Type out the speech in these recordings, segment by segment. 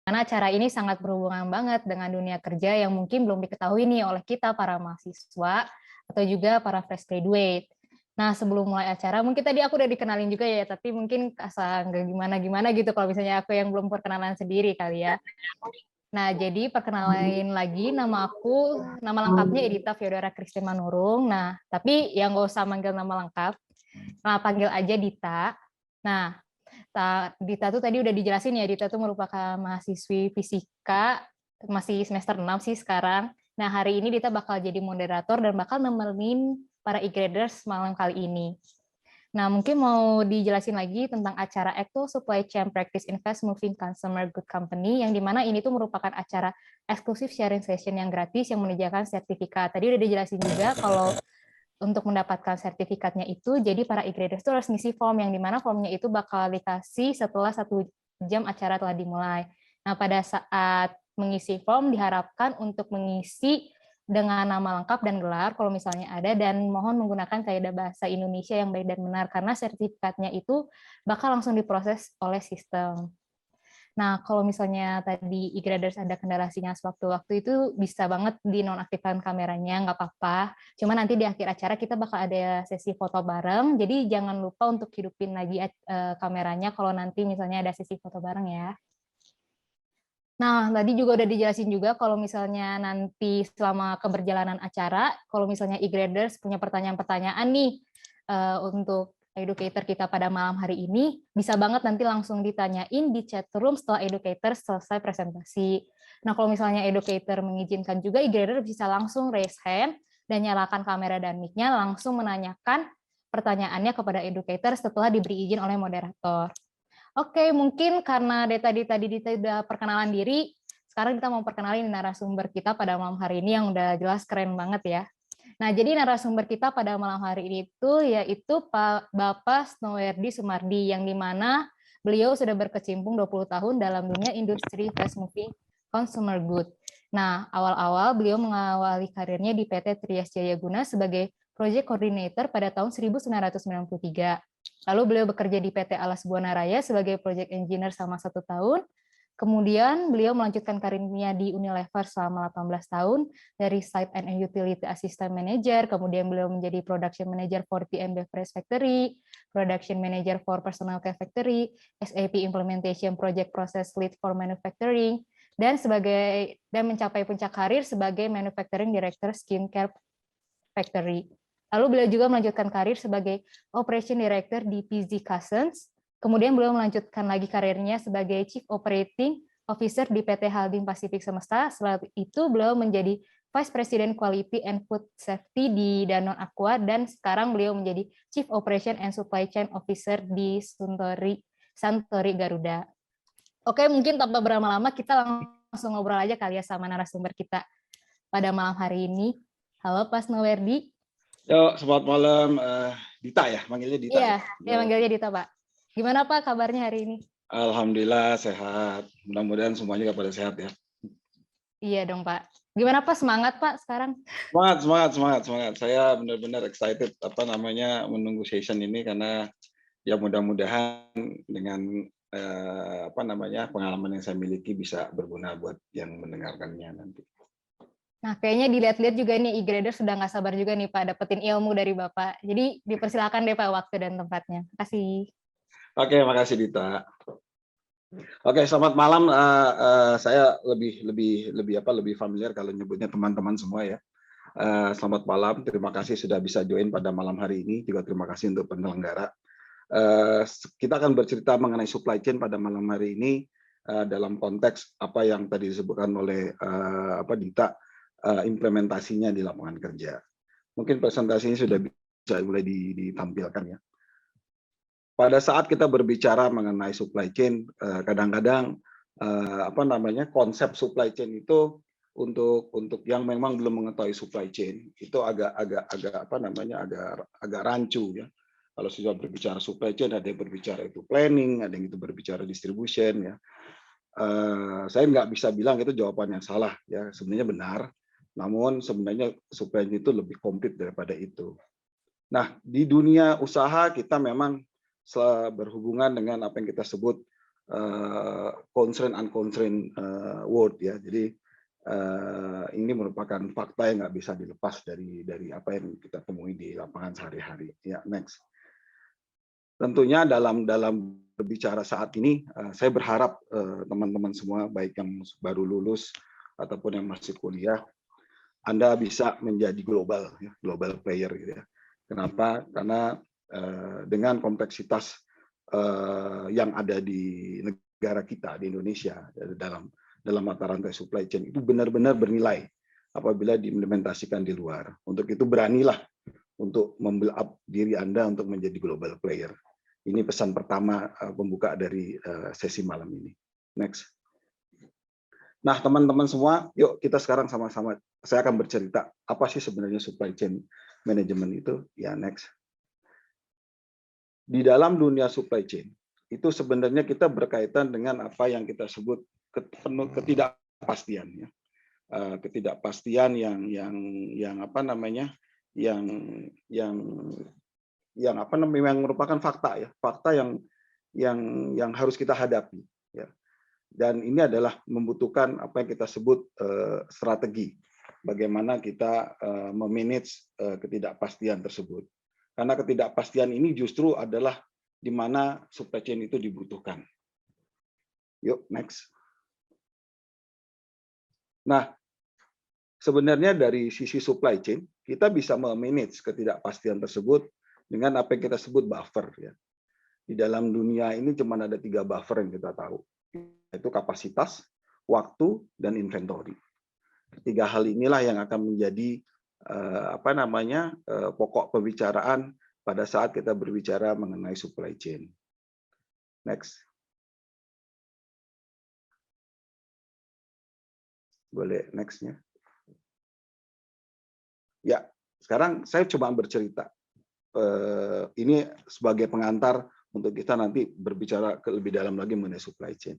Karena acara ini sangat berhubungan banget dengan dunia kerja yang mungkin belum diketahui nih oleh kita para mahasiswa atau juga para fresh graduate. Nah, sebelum mulai acara, mungkin tadi aku udah dikenalin juga ya, tapi mungkin asal nggak gimana-gimana gitu kalau misalnya aku yang belum perkenalan sendiri kali ya. Nah, jadi perkenalan lagi, nama lengkapnya Edita Fyodora Christine Manurung. Nah, tapi yang nggak usah manggil nama lengkap, panggil aja Dita. Nah, Dita tuh tadi udah dijelasin ya, Dita tuh merupakan mahasiswi fisika, masih semester 6 sih sekarang. Nah, hari ini Dita bakal jadi moderator dan bakal nemenin para e-graders malam kali ini. Nah, mungkin mau dijelasin lagi tentang acara Ecto Supply Chain Practice in Fast Moving Consumer Good Company, yang dimana ini tuh merupakan acara eksklusif sharing session yang gratis yang menyediakan sertifikat. Tadi udah dijelasin juga kalau untuk mendapatkan sertifikatnya itu, jadi para e-graders itu harus ngisi form, yang dimana formnya itu bakal dikasih setelah 1 jam acara telah dimulai. Nah, pada saat mengisi form diharapkan untuk mengisi dengan nama lengkap dan gelar kalau misalnya ada, dan mohon menggunakan kaidah bahasa Indonesia yang baik dan benar karena sertifikatnya itu bakal langsung diproses oleh sistem. Nah, kalau misalnya tadi e-graders ada kendala sinyal sewaktu-waktu itu bisa banget dinonaktifkan kameranya, nggak apa-apa. Cuma nanti di akhir acara kita bakal ada sesi foto bareng, jadi jangan lupa untuk hidupin lagi kameranya kalau nanti misalnya ada sesi foto bareng ya. Nah, tadi juga udah dijelasin juga kalau misalnya nanti selama keberjalanan acara, kalau misalnya e-graders punya pertanyaan-pertanyaan nih untuk educator kita pada malam hari ini, bisa banget nanti langsung ditanyain di chat room setelah educator selesai presentasi. Nah, kalau misalnya educator mengizinkan juga, e-grader bisa langsung raise hand dan nyalakan kamera dan mic-nya, langsung menanyakan pertanyaannya kepada educator setelah diberi izin oleh moderator. Oke, mungkin karena tadi Dita udah perkenalan diri, sekarang kita mau perkenalin narasumber kita pada malam hari ini yang udah jelas keren banget ya. Nah, jadi narasumber kita pada malam hari ini itu yaitu Pak Bapak Snowerdi Sumardi, yang dimana beliau sudah berkecimpung 20 tahun dalam dunia industri fast moving consumer good. Nah, awal-awal beliau mengawali karirnya di PT Trias Jaya Guna sebagai Project Coordinator pada tahun 1993. Lalu beliau bekerja di PT Alas Buana Raya sebagai Project Engineer selama 1 tahun. Kemudian beliau melanjutkan karirnya di Unilever selama 18 tahun dari Site and Utility Assistant Manager, kemudian beliau menjadi Production Manager for PM Beverage Factory, Production Manager for Personal Care Factory, SAP Implementation Project Process Lead for Manufacturing, dan mencapai puncak karir sebagai Manufacturing Director Skincare Factory. Lalu beliau juga melanjutkan karir sebagai Operation Director di PZ Cousins. Kemudian beliau melanjutkan lagi karirnya sebagai Chief Operating Officer di PT Halding Pacific Semesta. Setelah itu beliau menjadi Vice President Quality and Food Safety di Danone Aqua, dan sekarang beliau menjadi Chief Operation and Supply Chain Officer di Suntory Garuda. Oke, mungkin tanpa berlama-lama kita langsung ngobrol aja kali ya sama narasumber kita pada malam hari ini. Halo Pak Snowerdi. Yo, selamat malam, Dita ya, manggilnya Dita Iya, ya. manggilnya Dita, Pak. Gimana Pak kabarnya hari ini? Alhamdulillah sehat. Mudah-mudahan semuanya pada sehat ya. Iya dong Pak. Gimana Pak, semangat Pak sekarang? Semangat. Saya benar-benar excited menunggu session ini karena ya mudah-mudahan dengan pengalaman yang saya miliki bisa berguna buat yang mendengarkannya nanti. Nah, kayaknya dilihat-lihat juga nih e-grader sudah nggak sabar juga nih Pak dapetin ilmu dari Bapak. Jadi dipersilakan deh Pak waktu dan tempatnya. Terima kasih. Oke, makasih Dita. Oke, selamat malam. Saya lebih familiar kalau nyebutnya teman-teman semua ya. Selamat malam. Terima kasih sudah bisa join pada malam hari ini. Juga terima kasih untuk penyelenggara. Kita akan bercerita mengenai supply chain pada malam hari ini dalam konteks apa yang tadi disebutkan oleh Dita, implementasinya di lapangan kerja. Mungkin presentasinya sudah bisa mulai ditampilkan ya. Pada saat kita berbicara mengenai supply chain, kadang-kadang konsep supply chain itu untuk yang memang belum mengetahui supply chain itu agak rancu ya. Kalau sudah berbicara supply chain, ada yang berbicara itu planning, ada yang itu berbicara distribution ya. Saya nggak bisa bilang itu jawaban yang salah ya, sebenarnya benar. Namun sebenarnya supply chain itu lebih komplit daripada itu. Nah, di dunia usaha kita memang berhubungan dengan apa yang kita sebut constraint unconstraint world ya. Jadi ini merupakan fakta yang nggak bisa dilepas dari apa yang kita temui di lapangan sehari-hari. Ya, next. Tentunya dalam berbicara saat ini, saya berharap teman-teman semua, baik yang baru lulus ataupun yang masih kuliah, Anda bisa menjadi global player gitu ya. Kenapa? Karena dengan kompleksitas yang ada di negara kita, di Indonesia, dalam mata rantai supply chain itu benar-benar bernilai apabila diimplementasikan di luar. Untuk itu beranilah untuk membuild up diri Anda untuk menjadi global player. Ini pesan pertama pembuka dari sesi malam ini. Next. Nah, teman-teman semua, yuk kita sekarang sama-sama, saya akan bercerita apa sih sebenarnya supply chain management itu. Ya, next. Di dalam dunia supply chain, itu sebenarnya kita berkaitan dengan apa yang kita sebut ketidakpastian. Ya. Ketidakpastian yang apa namanya, yang merupakan fakta ya, fakta yang harus kita hadapi ya. Dan ini adalah membutuhkan apa yang kita sebut strategi, bagaimana kita memanage ketidakpastian tersebut. Karena ketidakpastian ini justru adalah di mana supply chain itu dibutuhkan. Yuk, next. Nah, sebenarnya dari sisi supply chain, kita bisa memanage ketidakpastian tersebut dengan apa yang kita sebut buffer ya. Di dalam dunia ini cuma ada 3 buffer yang kita tahu, yaitu kapasitas, waktu, dan inventory. 3 hal inilah yang akan menjadi pokok pembicaraan pada saat kita berbicara mengenai supply chain. Next. Boleh next-nya. Ya, sekarang saya coba bercerita. Ini sebagai pengantar untuk kita nanti berbicara lebih dalam lagi mengenai supply chain.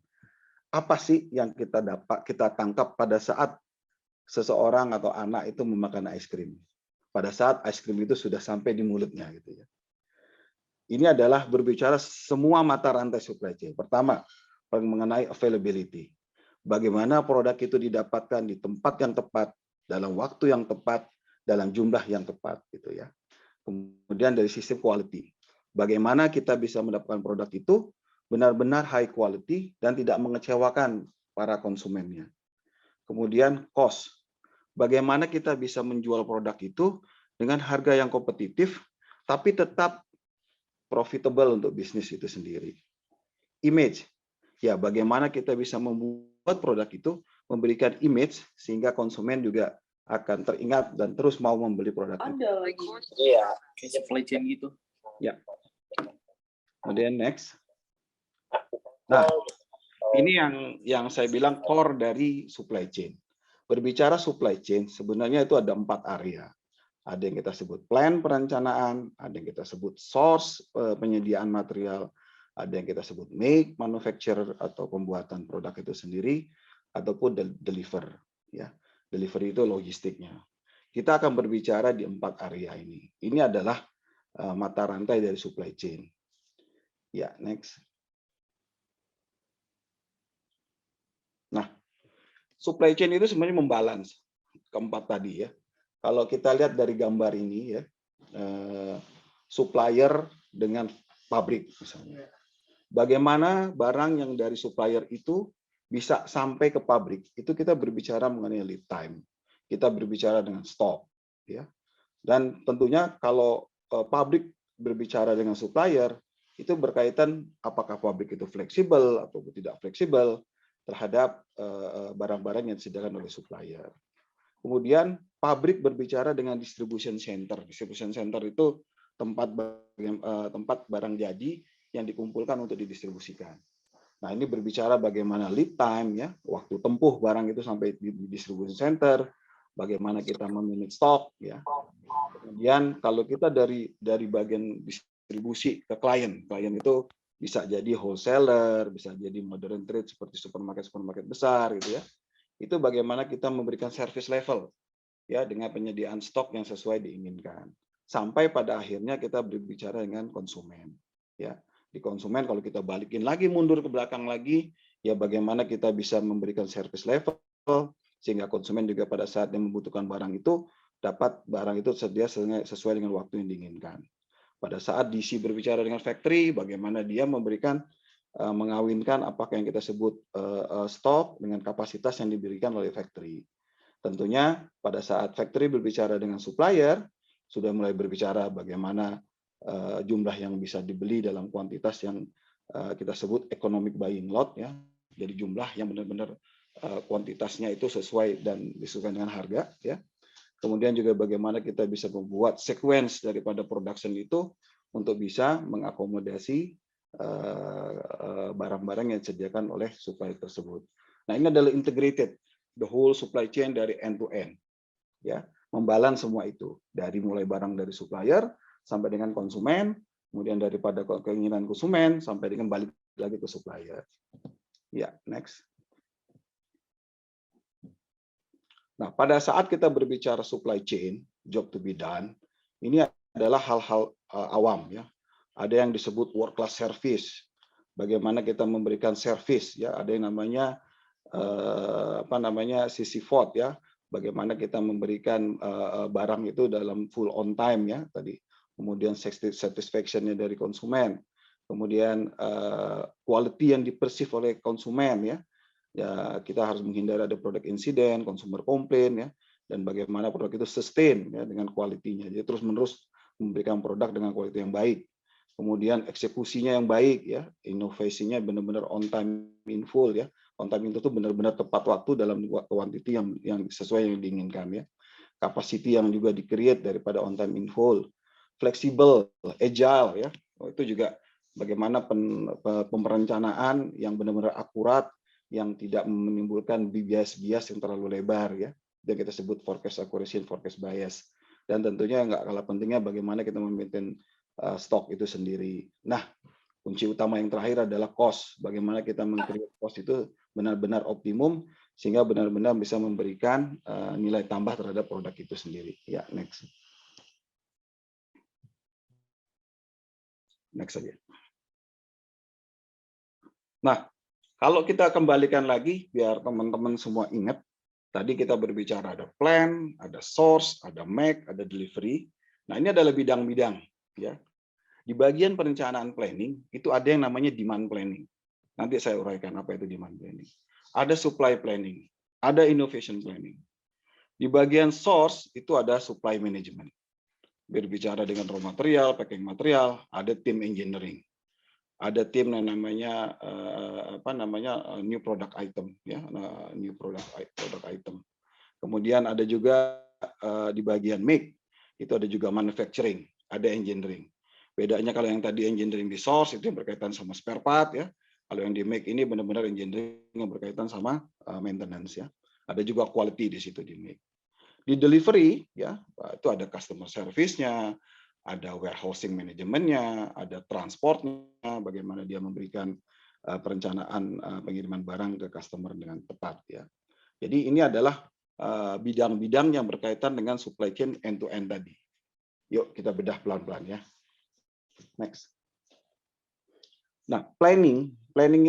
Apa sih yang kita tangkap pada saat seseorang atau anak itu memakan es krim? Pada saat es krim itu sudah sampai di mulutnya gitu ya. Ini adalah berbicara semua mata rantai supply chain. Pertama, mengenai availability. Bagaimana produk itu didapatkan di tempat yang tepat, dalam waktu yang tepat, dalam jumlah yang tepat gitu ya. Kemudian dari sistem quality. Bagaimana kita bisa mendapatkan produk itu benar-benar high quality dan tidak mengecewakan para konsumennya. Kemudian cost. Bagaimana kita bisa menjual produk itu dengan harga yang kompetitif, tapi tetap profitable untuk bisnis itu sendiri. Image. Ya, bagaimana kita bisa membuat produk itu memberikan image sehingga konsumen juga akan teringat dan terus mau membeli produk itu. Ada lagi. Iya, kayak supply chain gitu. Ya. Kemudian next. Nah, ini yang saya bilang core dari supply chain. Berbicara supply chain, sebenarnya itu ada 4 area. Ada yang kita sebut plan perencanaan, ada yang kita sebut source penyediaan material, ada yang kita sebut make, manufacture atau pembuatan produk itu sendiri, ataupun deliver. Ya, delivery itu logistiknya. Kita akan berbicara di 4 area ini. Ini adalah mata rantai dari supply chain. Ya, next. Nah, supply chain itu sebenarnya membalance keempat tadi ya. Kalau kita lihat dari gambar ini ya, supplier dengan pabrik misalnya. Bagaimana barang yang dari supplier itu bisa sampai ke pabrik, itu kita berbicara mengenai lead time. Kita berbicara dengan stok. Ya. Dan tentunya kalau pabrik berbicara dengan supplier, itu berkaitan apakah pabrik itu fleksibel atau tidak fleksibel terhadap barang-barang yang disediakan oleh supplier. Kemudian pabrik berbicara dengan distribution center. Distribution center itu tempat barang jadi yang dikumpulkan untuk didistribusikan. Nah, ini berbicara bagaimana lead time ya, waktu tempuh barang itu sampai di distribution center, bagaimana kita memanage stok ya. Kemudian kalau kita dari bagian distribusi ke klien itu bisa jadi wholesaler, bisa jadi modern trade seperti supermarket besar gitu ya. Itu bagaimana kita memberikan service level ya dengan penyediaan stok yang sesuai diinginkan. Sampai pada akhirnya kita berbicara dengan konsumen ya. di konsumen. Kalau kita balikin lagi mundur ke belakang lagi, ya bagaimana kita bisa memberikan service level sehingga konsumen juga pada saat yang membutuhkan barang itu dapat barang itu sesuai dengan waktu yang diinginkan. Pada saat DC berbicara dengan factory, bagaimana dia memberikan mengawinkan apakah yang kita sebut stok dengan kapasitas yang diberikan oleh factory. Tentunya pada saat factory berbicara dengan supplier, sudah mulai berbicara bagaimana jumlah yang bisa dibeli dalam kuantitas yang kita sebut economic buying lot, ya. Jadi jumlah yang benar-benar kuantitasnya itu sesuai dan disesuaikan dengan harga, ya. Kemudian juga bagaimana kita bisa membuat sequence daripada production itu untuk bisa mengakomodasi barang-barang yang disediakan oleh supplier tersebut. Nah, ini adalah integrated, the whole supply chain dari end to end, ya, membalance semua itu dari mulai barang dari supplier sampai dengan konsumen, kemudian daripada keinginan konsumen sampai dengan balik lagi ke supplier. Ya, next. Nah, pada saat kita berbicara supply chain, job to be done, ini adalah hal-hal awam, ya. Ada yang disebut world class service. Bagaimana kita memberikan service, ya. Ada yang namanya CC4, ya. Bagaimana kita memberikan barang itu dalam full on time, ya, tadi. Kemudian satisfaction-nya dari konsumen. Kemudian quality yang dipersif oleh konsumen, ya. Ya, kita harus menghindari ada produk insiden, consumer complaint, ya, dan bagaimana produk itu sustain, ya, dengan kualitinya. Jadi terus-menerus memberikan produk dengan kualitas yang baik. Kemudian eksekusinya yang baik, ya, inovasinya benar-benar on time in full, ya. On time itu benar-benar tepat waktu dalam quantity yang sesuai yang diinginkan, ya. Capacity yang juga di-create daripada on time in full. Fleksibel, agile, ya. Itu juga bagaimana pemerencanaan yang benar-benar akurat, yang tidak menimbulkan bias-bias yang terlalu lebar, ya, yang kita sebut forecast accuracy, forecast bias. Dan tentunya nggak kalah pentingnya bagaimana kita memaintain stok itu sendiri. Nah, kunci utama yang terakhir adalah cost. Bagaimana kita meng-create cost itu benar-benar optimum sehingga benar-benar bisa memberikan nilai tambah terhadap produk itu sendiri. Ya, next. Next saja. Nah, kalau kita kembalikan lagi, biar teman-teman semua ingat, tadi kita berbicara ada plan, ada source, ada make, ada delivery. Nah, ini adalah bidang-bidang, ya. Di bagian perencanaan planning, itu ada yang namanya demand planning. Nanti saya uraikan apa itu demand planning. Ada supply planning, ada innovation planning. Di bagian source, itu ada supply management. Berbicara dengan raw material, packing material, ada tim engineering. Ada tim yang namanya new product item, ya, new product item. Kemudian ada juga di bagian make itu ada juga manufacturing, ada engineering. Bedanya kalau yang tadi engineering di source itu yang berkaitan sama spare part, ya. Kalau yang di make ini benar-benar engineering yang berkaitan sama maintenance, ya. Ada juga quality di situ di make. Di delivery, ya, itu ada customer service-nya, ada warehousing manajemennya, ada transportnya, bagaimana dia memberikan perencanaan pengiriman barang ke customer dengan tepat, ya. Jadi ini adalah bidang-bidang yang berkaitan dengan supply chain end to end tadi. Yuk kita bedah pelan-pelan, ya. Next. Nah, planning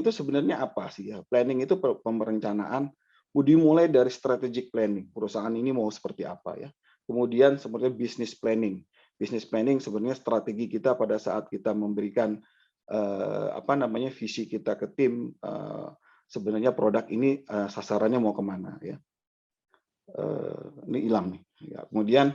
itu sebenarnya apa sih, ya? Planning itu perencanaan, dimulai dari strategic planning. Perusahaan ini mau seperti apa, ya. Kemudian sebenarnya business planning. Business planning sebenarnya strategi kita pada saat kita memberikan visi kita ke tim, sebenarnya produk ini sasarannya mau kemana, ya. Ini hilang nih. Ya. Kemudian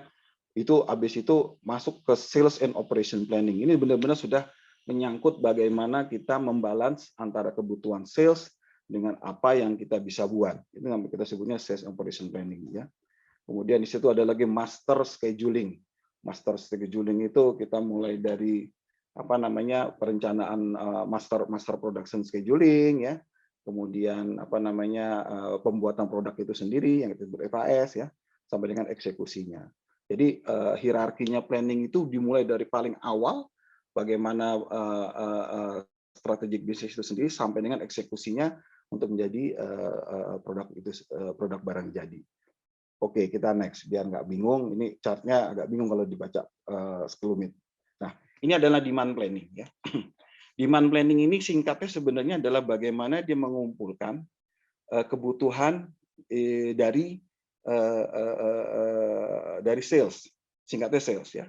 itu habis itu masuk ke sales and operation planning. Ini benar-benar sudah menyangkut bagaimana kita membalance antara kebutuhan sales dengan apa yang kita bisa buat. Itu yang kita sebutnya sales and operation planning, ya. Kemudian di situ ada lagi master scheduling. Master scheduling itu kita mulai dari perencanaan master production scheduling, ya. Kemudian pembuatan produk itu sendiri yang kita sebut FAS, ya, sampai dengan eksekusinya. Jadi hierarkinya planning itu dimulai dari paling awal bagaimana strategik bisnis itu sendiri sampai dengan eksekusinya untuk menjadi produk barang jadi. Oke, kita next biar nggak bingung. Ini chartnya agak bingung kalau dibaca sekelumit. Nah, ini adalah demand planning, ya. Demand planning ini singkatnya sebenarnya adalah bagaimana dia mengumpulkan kebutuhan dari sales, singkatnya sales ya.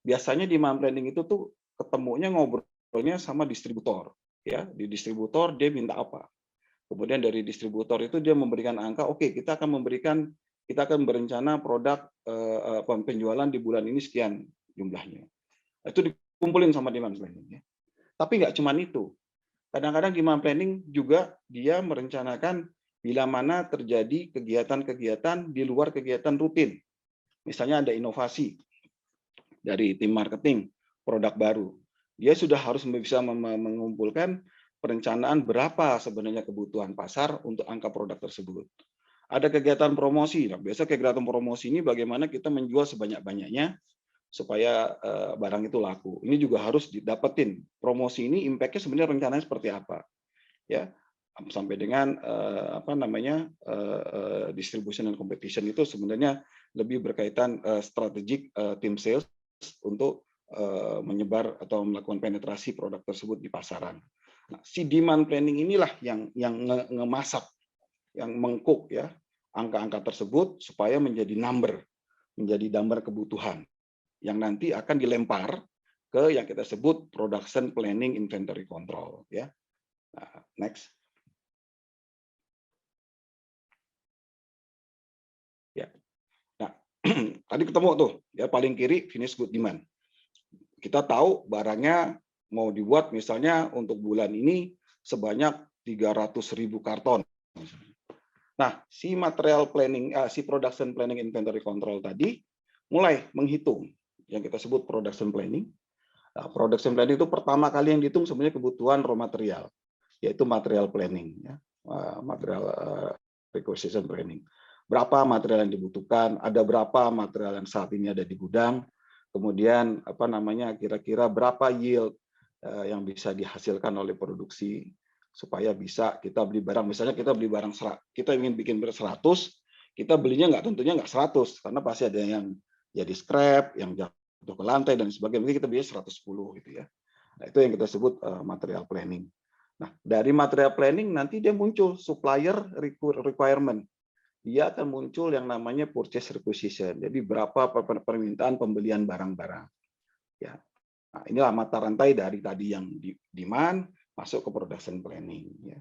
Biasanya demand planning itu tuh ketemunya ngobrolnya sama distributor ya. Di distributor dia minta apa, kemudian dari distributor itu dia memberikan angka, oke, kita akan berencana produk penjualan di bulan ini sekian jumlahnya. Itu dikumpulin sama demand planning ya. Tapi nggak cuma itu, kadang-kadang demand planning juga dia merencanakan bila mana terjadi kegiatan-kegiatan di luar kegiatan rutin. Misalnya ada inovasi dari tim marketing, produk baru. Dia sudah harus bisa mengumpulkan perencanaan berapa sebenarnya kebutuhan pasar untuk angka produk tersebut. Ada kegiatan promosi. Nah, biasa kegiatan promosi ini bagaimana kita menjual sebanyak-banyaknya supaya barang itu laku. Ini juga harus didapetin. Promosi ini impact-nya sebenarnya rencananya seperti apa. Ya, sampai dengan distribution and competition itu sebenarnya lebih berkaitan strategik tim sales untuk menyebar atau melakukan penetrasi produk tersebut di pasaran. Nah, si demand planning inilah yang ngemasak, yang mengcook ya angka-angka tersebut supaya menjadi number kebutuhan yang nanti akan dilempar ke yang kita sebut production planning inventory control ya. Nah, next. Ya. Nah, tadi ketemu tuh ya paling kiri finished good demand. Kita tahu barangnya mau dibuat misalnya untuk bulan ini sebanyak 300.000 karton. Nah, si material planning, si production planning inventory control tadi mulai menghitung yang kita sebut production planning. Nah, production planning itu pertama kali yang dihitung sebenarnya kebutuhan raw material, yaitu material planning, ya. Material requisition planning. Berapa material yang dibutuhkan, ada berapa material yang saat ini ada di gudang, kemudian kira-kira berapa yield yang bisa dihasilkan oleh produksi supaya bisa kita beli barang. Misalnya kita beli barang, kita ingin bikin 100, kita belinya tentunya nggak 100 karena pasti ada yang jadi scrap, yang jatuh ke lantai dan sebagainya. Mungkin kita beli 110 gitu ya. Nah, itu yang kita sebut material planning. Nah, dari material planning nanti dia muncul supplier requirement. Dia akan muncul yang namanya purchase requisition. Jadi berapa permintaan pembelian barang-barang. Ya. Nah, inilah mata rantai dari tadi yang demand masuk ke production planning. Ya.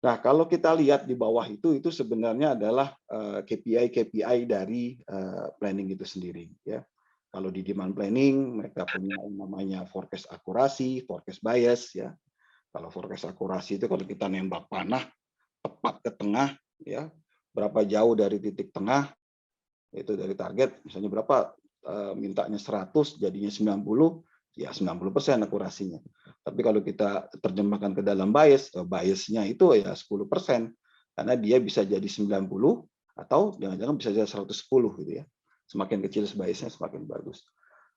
Nah, kalau kita lihat di bawah itu sebenarnya adalah KPI dari planning itu sendiri. Ya. Kalau di demand planning, mereka punya yang namanya forecast akurasi, forecast bias. Ya. Kalau forecast akurasi itu kalau kita nembak panah tepat ke tengah, ya berapa jauh dari titik tengah, itu dari target, misalnya berapa, mintanya 100, jadinya 90, ya 90% akurasinya. Tapi kalau kita terjemahkan ke dalam biasnya itu ya 10%, karena dia bisa jadi 90 atau jangan-jangan bisa jadi 110 gitu ya. Semakin kecil biasnya semakin bagus.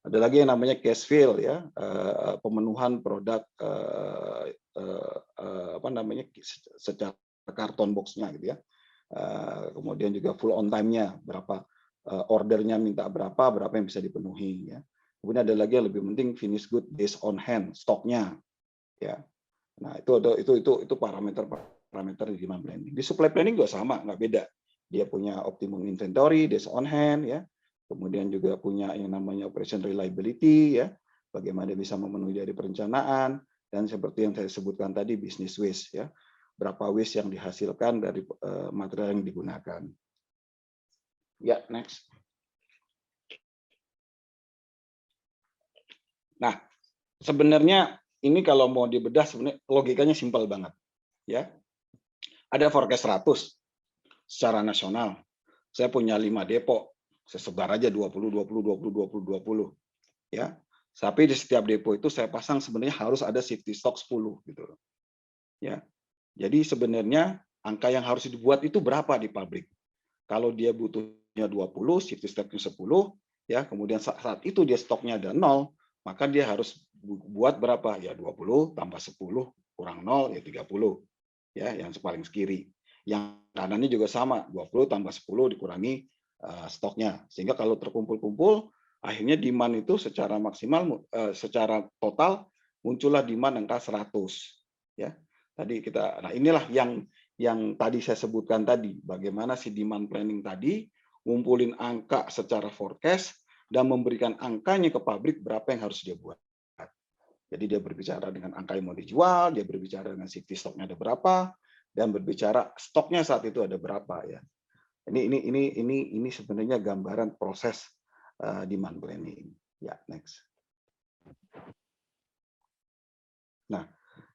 Ada lagi yang namanya cash fill ya, pemenuhan produk secara karton boxnya gitu ya. Kemudian juga full on time-nya berapa, ordernya minta berapa yang bisa dipenuhi ya. Kemudian ada lagi yang lebih penting finished good days on hand, stoknya ya. Nah, itu parameter di demand planning. Di supply planning juga sama, nggak beda. Dia punya optimum inventory, days on hand ya. Kemudian juga punya yang namanya operation reliability ya. Bagaimana dia bisa memenuhi dari perencanaan dan seperti yang saya sebutkan tadi business waste ya. Berapa waste yang dihasilkan dari material yang digunakan. Ya, next. Nah, sebenarnya ini kalau mau dibedah sebenarnya logikanya simpel banget. Ya. Ada forecast 100 secara nasional. Saya punya 5 depo. Saya sebar aja 20. Ya. Tapi di setiap depo itu saya pasang sebenarnya harus ada safety stock 10 gitu. Ya. Jadi sebenarnya angka yang harus dibuat itu berapa di pabrik? Kalau dia butuhnya 20, safety stock-nya 10, ya, kemudian saat itu dia stoknya ada 0, maka dia harus buat berapa? Ya 20 tambah 10 kurang 0 ya 30. Ya, yang paling kiri. Yang kanannya juga sama, 20 tambah 10 dikurangi stoknya. Sehingga kalau terkumpul-kumpul, akhirnya demand itu secara maksimal, secara total muncullah demand angka 100 ya. Tadi nah inilah yang tadi saya sebutkan tadi, bagaimana si demand planning tadi ngumpulin angka secara forecast dan memberikan angkanya ke pabrik berapa yang harus dia buat. Jadi dia berbicara dengan angka yang mau dijual, dia berbicara dengan safety stoknya ada berapa, dan berbicara stoknya saat itu ada berapa ya. Ini sebenarnya gambaran proses demand planning. Ya, next. Nah,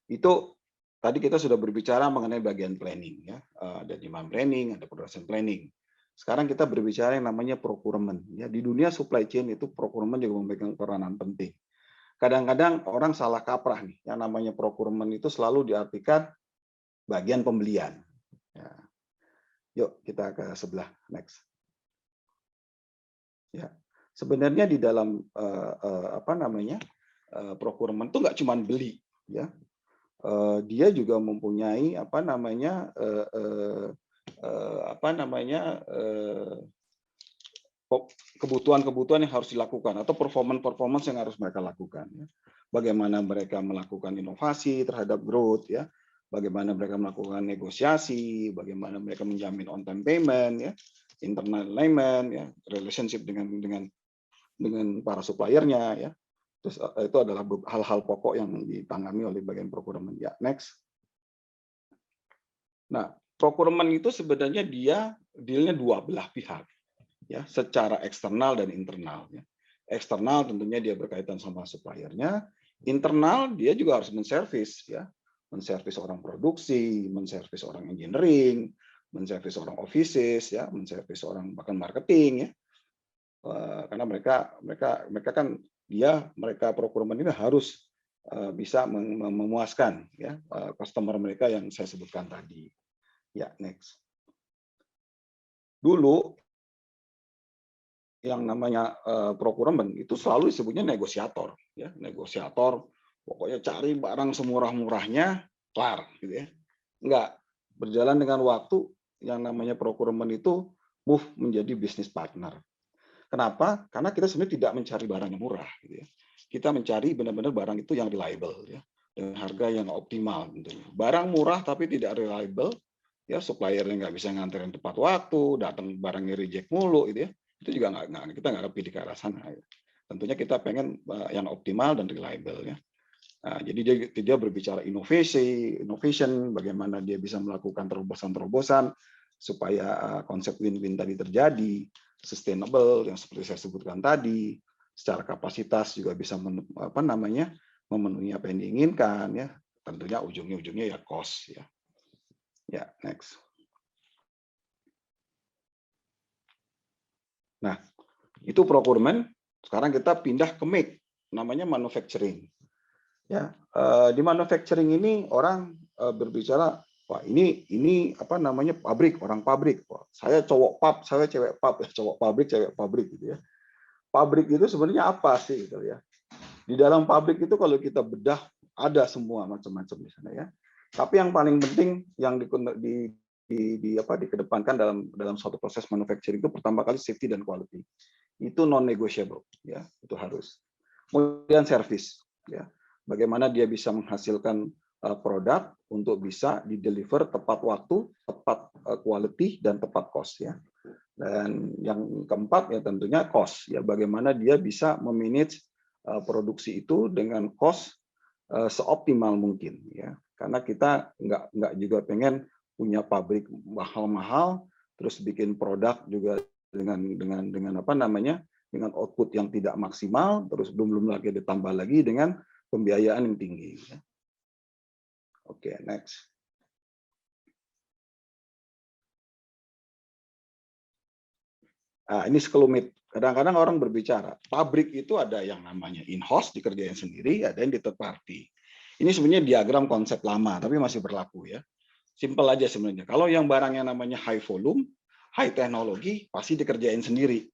itu tadi kita sudah berbicara mengenai bagian planning ya. Ada demand planning, ada production planning. Sekarang kita berbicara yang namanya procurement ya. Di dunia supply chain itu procurement juga memegang peranan penting. Kadang-kadang orang salah kaprah nih, yang namanya procurement itu selalu diartikan bagian pembelian. Ya. Yuk kita ke sebelah next. Ya, sebenarnya di dalam procurement itu nggak cuma beli, ya. Dia juga mempunyai kebutuhan-kebutuhan yang harus dilakukan atau performance yang harus mereka lakukan. Ya. Bagaimana mereka melakukan inovasi terhadap growth, ya. Bagaimana mereka melakukan negosiasi, bagaimana mereka menjamin on time payment, ya, internal alignment, ya, relationship dengan para suppliernya, ya. Terus itu adalah hal-hal pokok yang ditangani oleh bagian procurement. Ya, next. Nah, procurement itu sebenarnya dia dealnya dua belah pihak. Ya, secara eksternal dan internal. Ya. Eksternal tentunya dia berkaitan sama suppliernya, internal dia juga harus menservis, ya, menservis orang produksi, menservis orang engineering, menservis orang offices, ya, menservis orang bahkan marketing, ya, karena mereka kan mereka procurement ini harus bisa memuaskan ya customer mereka yang saya sebutkan tadi. Ya, next. Dulu yang namanya procurement itu selalu disebutnya negosiator, ya, negosiator, pokoknya cari barang semurah-murahnya, kelar, gitu ya. Enggak, berjalan dengan waktu yang namanya procurement itu move menjadi business partner. Kenapa? Karena kita sebenarnya tidak mencari barang yang murah, gitu ya. Kita mencari benar-benar barang itu yang reliable, ya, dengan harga yang optimal. Tentunya. Barang murah tapi tidak reliable, ya, suppliernya nggak bisa nganterin tepat waktu, datang barangnya reject mulu, gitu ya. Itu juga kita nggak pilih ke arah sana. Ya. Tentunya kita pengen yang optimal dan reliable, ya. Nah, jadi dia berbicara innovation, bagaimana dia bisa melakukan terobosan-terobosan supaya konsep win-win tadi terjadi, sustainable yang seperti saya sebutkan tadi, secara kapasitas juga bisa memenuhi apa yang diinginkan, ya. Tentunya ujungnya ya cost, ya. Ya, next. Nah, itu procurement. Sekarang kita pindah ke make, namanya manufacturing. Ya, di manufacturing ini orang berbicara, wah ini apa namanya pabrik, orang pabrik. Wah, saya cowok pub, saya cewek pub, cowok pabrik, cewek pabrik, gitu ya. Pabrik itu sebenarnya apa sih, gitu ya? Di dalam pabrik itu kalau kita bedah ada semua macam-macam di sana, ya. Tapi yang paling penting yang dikedepankan dalam suatu proses manufacturing itu pertama kali safety dan quality. Itu non negotiable, ya, itu harus. Kemudian service, ya. Bagaimana dia bisa menghasilkan produk untuk bisa di-deliver tepat waktu, tepat quality dan tepat cost, ya. Dan yang keempat ya tentunya cost, ya, bagaimana dia bisa memanage produksi itu dengan cost seoptimal mungkin, ya. Karena kita nggak juga pengen punya pabrik mahal-mahal terus bikin produk juga dengan apa namanya dengan output yang tidak maksimal, terus belum lagi ditambah lagi dengan pembiayaan yang tinggi. Oke, next. Nah, ini sekelumit. Kadang-kadang orang berbicara, pabrik itu ada yang namanya in-house, dikerjain sendiri, ada yang di third party. Ini sebenarnya diagram konsep lama, tapi masih berlaku, ya. Simple aja sebenarnya. Kalau yang barang yang namanya high volume, high teknologi, pasti dikerjain sendiri.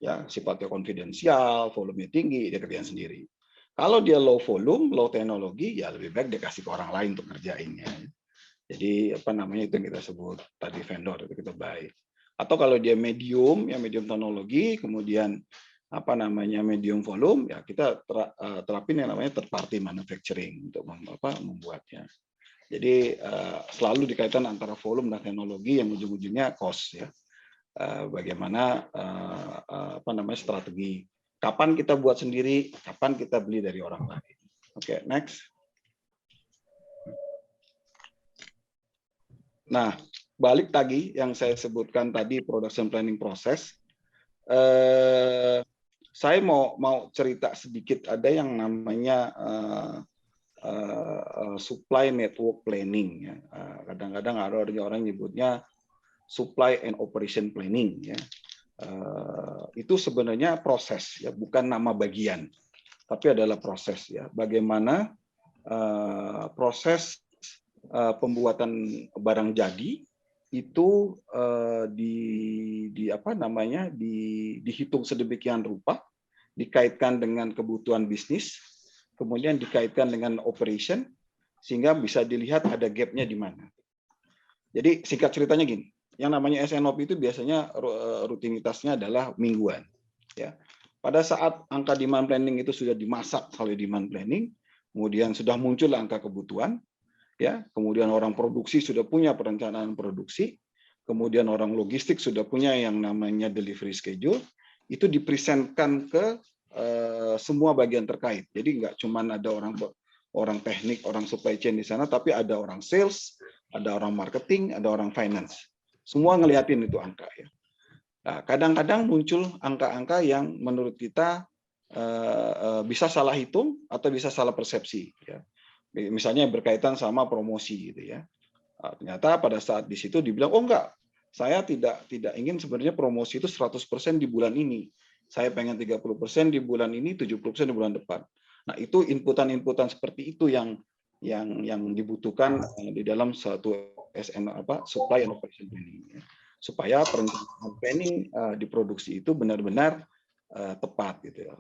Ya, sifatnya konfidensial, volumenya tinggi, dia kerjain sendiri. Kalau dia low volume, low teknologi, ya lebih baik dikasih ke orang lain untuk ngerjainnya. Jadi apa namanya itu yang kita sebut tadi vendor itu kita buy. Atau kalau dia medium, ya medium teknologi, kemudian apa namanya medium volume, ya kita terapin yang namanya third party manufacturing untuk membuatnya. Jadi selalu dikaitkan antara volume dan teknologi yang ujung-ujungnya cost ya. Bagaimana apa namanya strategi, kapan kita buat sendiri, kapan kita beli dari orang lain. Oke, next. Nah, balik lagi yang saya sebutkan tadi production planning process. Saya mau cerita sedikit, ada yang namanya supply network planning ya. Kadang-kadang ada orang nyebutnya supply and operation planning ya. Itu sebenarnya proses ya, bukan nama bagian, tapi adalah proses ya. Bagaimana proses pembuatan barang jadi itu dihitung sedemikian rupa, dikaitkan dengan kebutuhan bisnis, kemudian dikaitkan dengan operation, sehingga bisa dilihat ada gap-nya di mana. Jadi singkat ceritanya gini, yang namanya SNOP itu biasanya rutinitasnya adalah mingguan. Ya. Pada saat angka demand planning itu sudah dimasak oleh demand planning, kemudian sudah muncul angka kebutuhan, ya, kemudian orang produksi sudah punya perencanaan produksi, kemudian orang logistik sudah punya yang namanya delivery schedule, itu dipresentkan ke semua bagian terkait. Jadi nggak cuma ada orang teknik, orang supply chain di sana, tapi ada orang sales, ada orang marketing, ada orang finance. Semua ngeliatin itu angka ya. Nah, kadang-kadang muncul angka-angka yang menurut kita bisa salah hitung atau bisa salah persepsi ya. Misalnya berkaitan sama promosi gitu ya. Ternyata pada saat di situ dibilang, oh enggak, saya tidak ingin sebenarnya promosi itu 100% di bulan ini. Saya pengen 30% di bulan ini, 70% di bulan depan. Nah, itu inputan-inputan seperti itu yang dibutuhkan di dalam satu supply and operation planning. Supaya perencanaan planning di produksi itu benar-benar tepat gitu ya.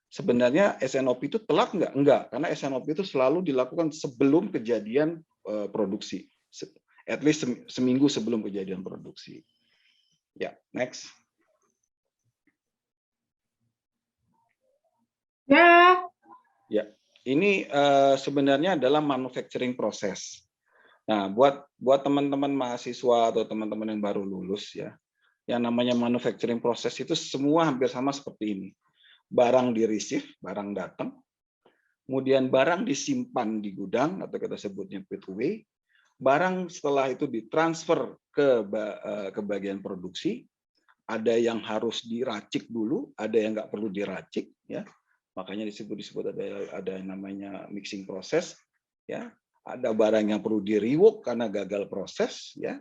Sebenarnya SNOP itu telat nggak? Enggak, karena SNOP itu selalu dilakukan sebelum kejadian produksi. At least seminggu sebelum kejadian produksi. Ya, next. Ya, ini sebenarnya adalah manufacturing process. Nah, buat teman-teman mahasiswa atau teman-teman yang baru lulus ya, yang namanya manufacturing process itu semua hampir sama seperti ini. Barang di-receive, barang datang, kemudian barang disimpan di gudang atau kita sebutnya put away, barang setelah itu ditransfer ke bagian produksi, ada yang harus diracik dulu, ada yang nggak perlu diracik, ya, makanya disebut ada yang namanya mixing proses, ya, ada barang yang perlu di-rework karena gagal proses, ya,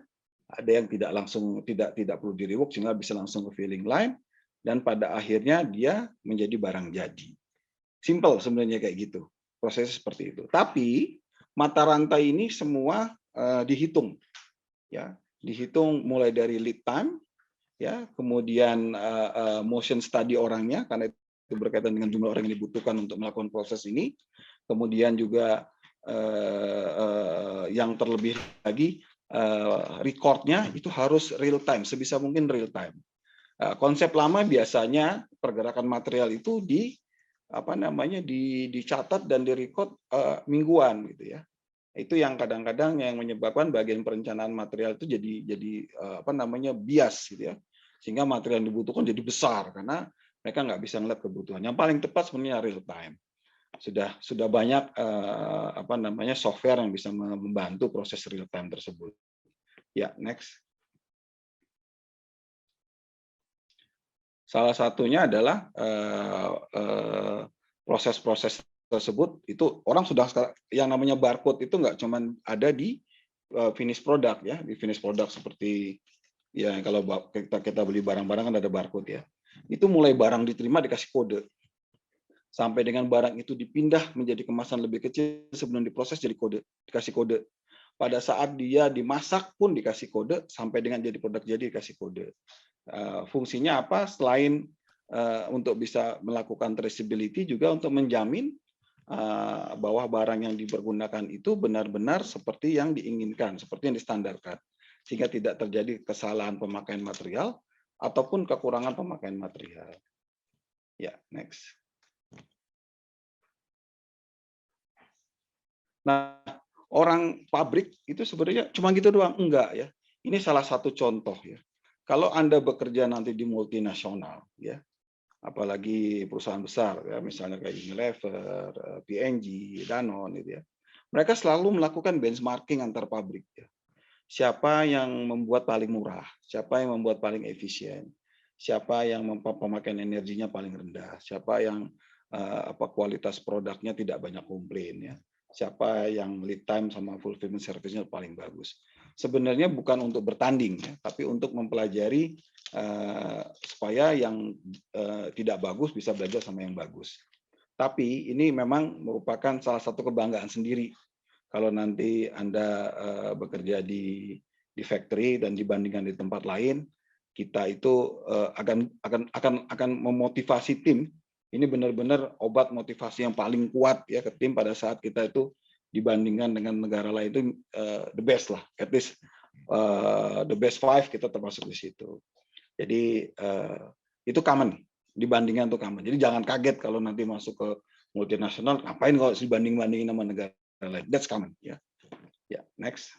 ada yang tidak perlu di-rework sehingga bisa langsung ke filling line. Dan pada akhirnya dia menjadi barang jadi. Simple sebenarnya kayak gitu. Prosesnya seperti itu. Tapi mata rantai ini semua dihitung. Ya, dihitung mulai dari lead time, ya, kemudian motion study orangnya karena itu berkaitan dengan jumlah orang yang dibutuhkan untuk melakukan proses ini. Kemudian juga yang terlebih lagi recordnya itu harus real time, sebisa mungkin real time. Konsep lama biasanya pergerakan material itu dicatat dan direcord mingguan gitu ya. Itu yang kadang-kadang yang menyebabkan bagian perencanaan material itu jadi bias gitu ya. Sehingga material yang dibutuhkan jadi besar karena mereka nggak bisa ngeliat kebutuhan. Yang paling tepat sebenarnya real time. Sudah banyak software yang bisa membantu proses real time tersebut. Ya, next. Salah satunya adalah proses-proses tersebut itu orang sudah yang namanya barcode itu nggak cuma ada di finish product ya, di finish product seperti ya kalau kita beli barang-barang kan ada barcode ya. Itu mulai barang diterima dikasih kode. Sampai dengan barang itu dipindah menjadi kemasan lebih kecil sebelum diproses jadi kode, dikasih kode. Pada saat dia dimasak pun dikasih kode, sampai dengan jadi produk jadi dikasih kode. Fungsinya apa? Selain untuk bisa melakukan traceability juga untuk menjamin bahwa barang yang dipergunakan itu benar-benar seperti yang diinginkan, seperti yang distandarkan, sehingga tidak terjadi kesalahan pemakaian material ataupun kekurangan pemakaian material. Ya, next. Nah, orang pabrik itu sebenarnya cuma gitu doang, enggak ya. Ini salah satu contoh ya. Kalau Anda bekerja nanti di multinasional ya, apalagi perusahaan besar ya, misalnya kayak Unilever, P&G, Danone gitu ya. Mereka selalu melakukan benchmarking antar pabrik ya. Siapa yang membuat paling murah, siapa yang membuat paling efisien, siapa yang pemakaian energinya paling rendah, siapa yang kualitas produknya tidak banyak komplain ya, siapa yang lead time sama fulfillment service-nya paling bagus. Sebenarnya bukan untuk bertanding ya, tapi untuk mempelajari supaya yang tidak bagus bisa belajar sama yang bagus. Tapi ini memang merupakan salah satu kebanggaan sendiri kalau nanti Anda bekerja di factory dan dibandingkan di tempat lain, kita itu akan memotivasi tim. Ini benar-benar obat motivasi yang paling kuat ya ke tim pada saat kita itu dibandingkan dengan negara lain itu the best lah, at least the best 5 kita termasuk di situ. Jadi itu common, dibandingkan itu common. Jadi jangan kaget kalau nanti masuk ke multinasional, ngapain kalau dibanding-bandingin sama negara lain. That's common ya. Ya, next.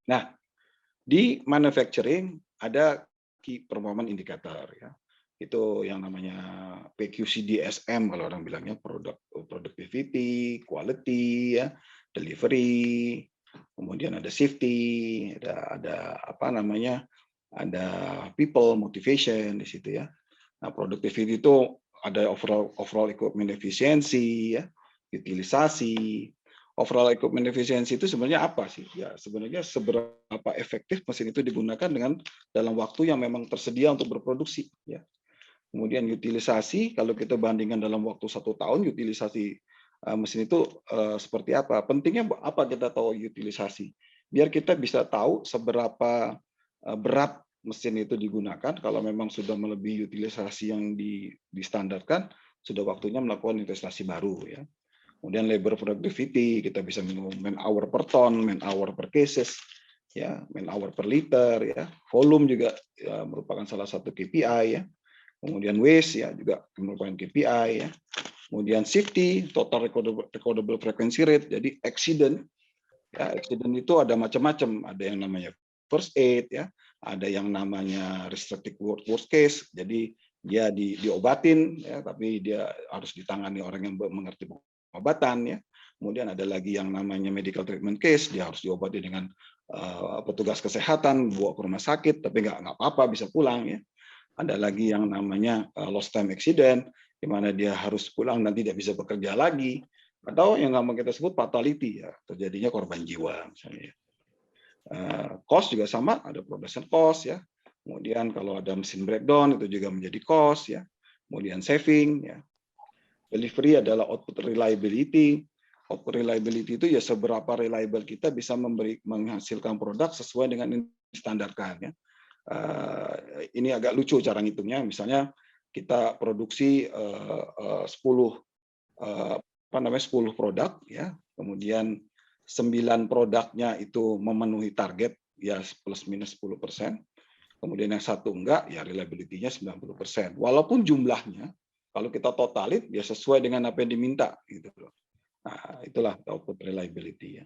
Nah, di manufacturing ada key performance indicator ya. Itu yang namanya PQCDSM kalau orang bilangnya, productivity, quality ya, delivery, kemudian ada safety, ada apa namanya? Ada people motivation di situ ya. Nah, productivity itu ada overall equipment efficiency ya, utilisasi. Overall equipment efficiency itu sebenarnya apa sih? Ya, sebenarnya seberapa efektif mesin itu digunakan dengan dalam waktu yang memang tersedia untuk berproduksi ya. Kemudian utilisasi, kalau kita bandingkan dalam waktu 1 tahun, utilisasi mesin itu seperti apa? Pentingnya apa kita tahu utilisasi? Biar kita bisa tahu seberapa berat mesin itu digunakan. Kalau memang sudah melebihi utilisasi yang distandarkan, sudah waktunya melakukan investasi baru ya. Kemudian labor productivity, kita bisa man hour per ton, man hour per cases, ya, man hour per liter, ya. Volume juga ya, merupakan salah satu KPI ya. Kemudian waste ya juga merupakan KPI ya. Kemudian safety, total recordable frequency rate, jadi accident. Ya, accident itu ada macam-macam, ada yang namanya first aid ya, ada yang namanya restricted worst case, jadi dia diobatin ya, tapi dia harus ditangani orang yang mengerti pengobatan ya. Kemudian ada lagi yang namanya medical treatment case, dia harus diobati dengan petugas kesehatan, bawa ke rumah sakit, tapi nggak apa-apa, bisa pulang ya. Ada lagi yang namanya lost time accident, di mana dia harus pulang dan tidak bisa bekerja lagi, atau yang nggak mau kita sebut fatality ya, terjadinya korban jiwa misalnya. Cost juga sama, ada production cost ya. Kemudian kalau ada mesin breakdown itu juga menjadi cost ya. Kemudian saving ya. Delivery adalah output reliability. Output reliability itu ya seberapa reliable kita bisa menghasilkan produk sesuai dengan yang distandarkan ya. Ini agak lucu cara ngitungnya. Misalnya kita produksi 10 produk ya, kemudian 9 produknya itu memenuhi target ya plus minus 10%. Kemudian yang satu enggak ya reliability-nya 90%. Walaupun jumlahnya kalau kita totalin ya sesuai dengan apa yang diminta gitu loh. Nah, itulah output reliability ya.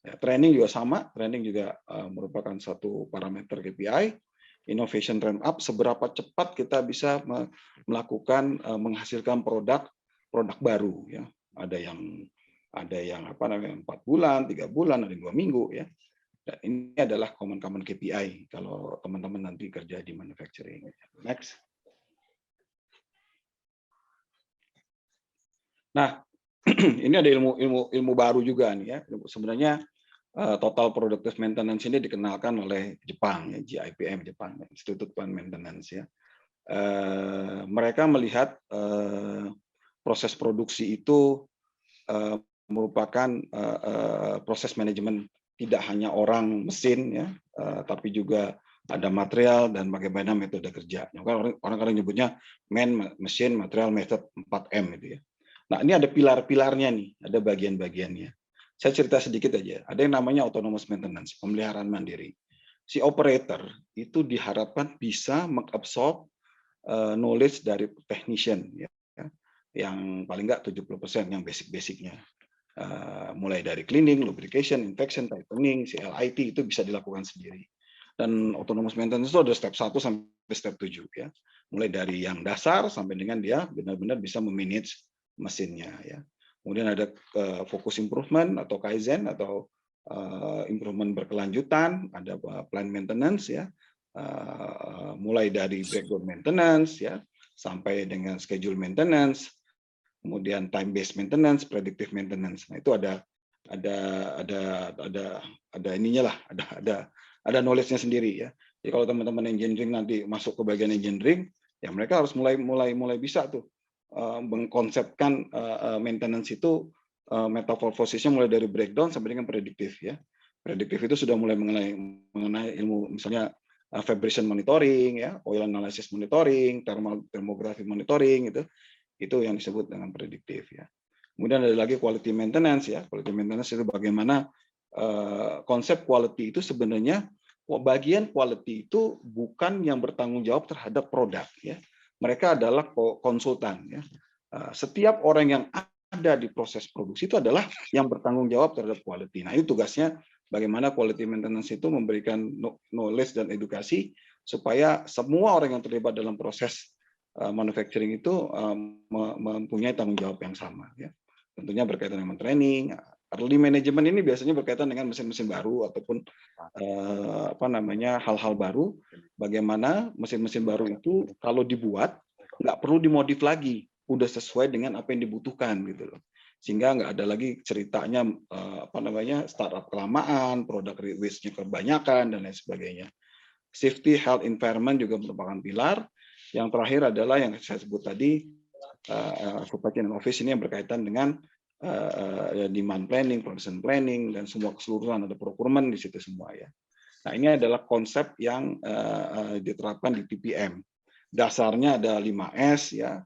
Ya, training juga sama, training juga merupakan satu parameter KPI. Innovation ramp up, seberapa cepat kita bisa melakukan menghasilkan produk baru ya. Ada yang 4 bulan, 3 bulan, ada 2 minggu ya. Dan ini adalah common KPI kalau teman-teman nanti kerja di manufacturing. Next. Nah, ini ada ilmu baru juga nih ya. Sebenarnya total productive maintenance ini dikenalkan oleh Jepang ya, GIPM Jepang, Institute Plant Maintenance ya. Mereka melihat proses produksi itu merupakan proses manajemen tidak hanya orang mesin ya, tapi juga ada material dan bagaimana metode kerja. Orang-orang nyebutnya man, mesin, material, method 4M itu ya. Nah, ini ada pilar-pilarnya nih, ada bagian-bagiannya. Saya cerita sedikit aja. Ada yang namanya autonomous maintenance, pemeliharaan mandiri. si operator itu diharapkan bisa mengabsorb knowledge dari technician, ya, yang paling nggak 70% yang basic-basicnya. Mulai dari cleaning, lubrication, inspection, tightening, CLIT itu bisa dilakukan sendiri. Dan autonomous maintenance itu ada step 1 sampai step 7 ya. Mulai dari yang dasar sampai dengan dia benar-benar bisa memanage mesinnya ya. Kemudian ada focus improvement atau kaizen atau improvement berkelanjutan, ada plan maintenance ya. Mulai dari breakdown maintenance ya sampai dengan schedule maintenance, kemudian time based maintenance, predictive maintenance. Nah, itu ada ininya lah, ada knowledge-nya sendiri ya. Jadi kalau teman-teman engineering nanti masuk ke bagian engineering, ya mereka harus mulai bisa tuh mengkonsepkan maintenance itu metamorphosisnya mulai dari breakdown sampai dengan prediktif ya. Prediktif itu sudah mulai mengenai ilmu misalnya vibration monitoring ya, oil analysis monitoring, thermography monitoring itu yang disebut dengan prediktif ya. Kemudian ada lagi quality maintenance ya. Quality maintenance itu bagaimana konsep quality itu sebenarnya bagian quality itu bukan yang bertanggung jawab terhadap produk ya. Mereka adalah konsultan ya. Setiap orang yang ada di proses produksi itu adalah yang bertanggung jawab terhadap quality. Nah, itu tugasnya bagaimana quality maintenance itu memberikan knowledge dan edukasi supaya semua orang yang terlibat dalam proses manufacturing itu mempunyai tanggung jawab yang sama ya. Tentunya berkaitan dengan training. Early management ini biasanya berkaitan dengan mesin-mesin baru ataupun hal-hal baru. Bagaimana mesin-mesin baru itu kalau dibuat nggak perlu dimodif lagi, udah sesuai dengan apa yang dibutuhkan gitu loh. Sehingga nggak ada lagi ceritanya startup kelamaan, produk waste-nya kebanyakan dan lain sebagainya. Safety, health, environment juga merupakan pilar. Yang terakhir adalah yang saya sebut tadi, supply chain office ini yang berkaitan dengan demand planning, production planning, dan semua keseluruhan, ada procurement di situ semua ya. Nah, ini adalah konsep yang diterapkan di TPM. Dasarnya ada 5S ya,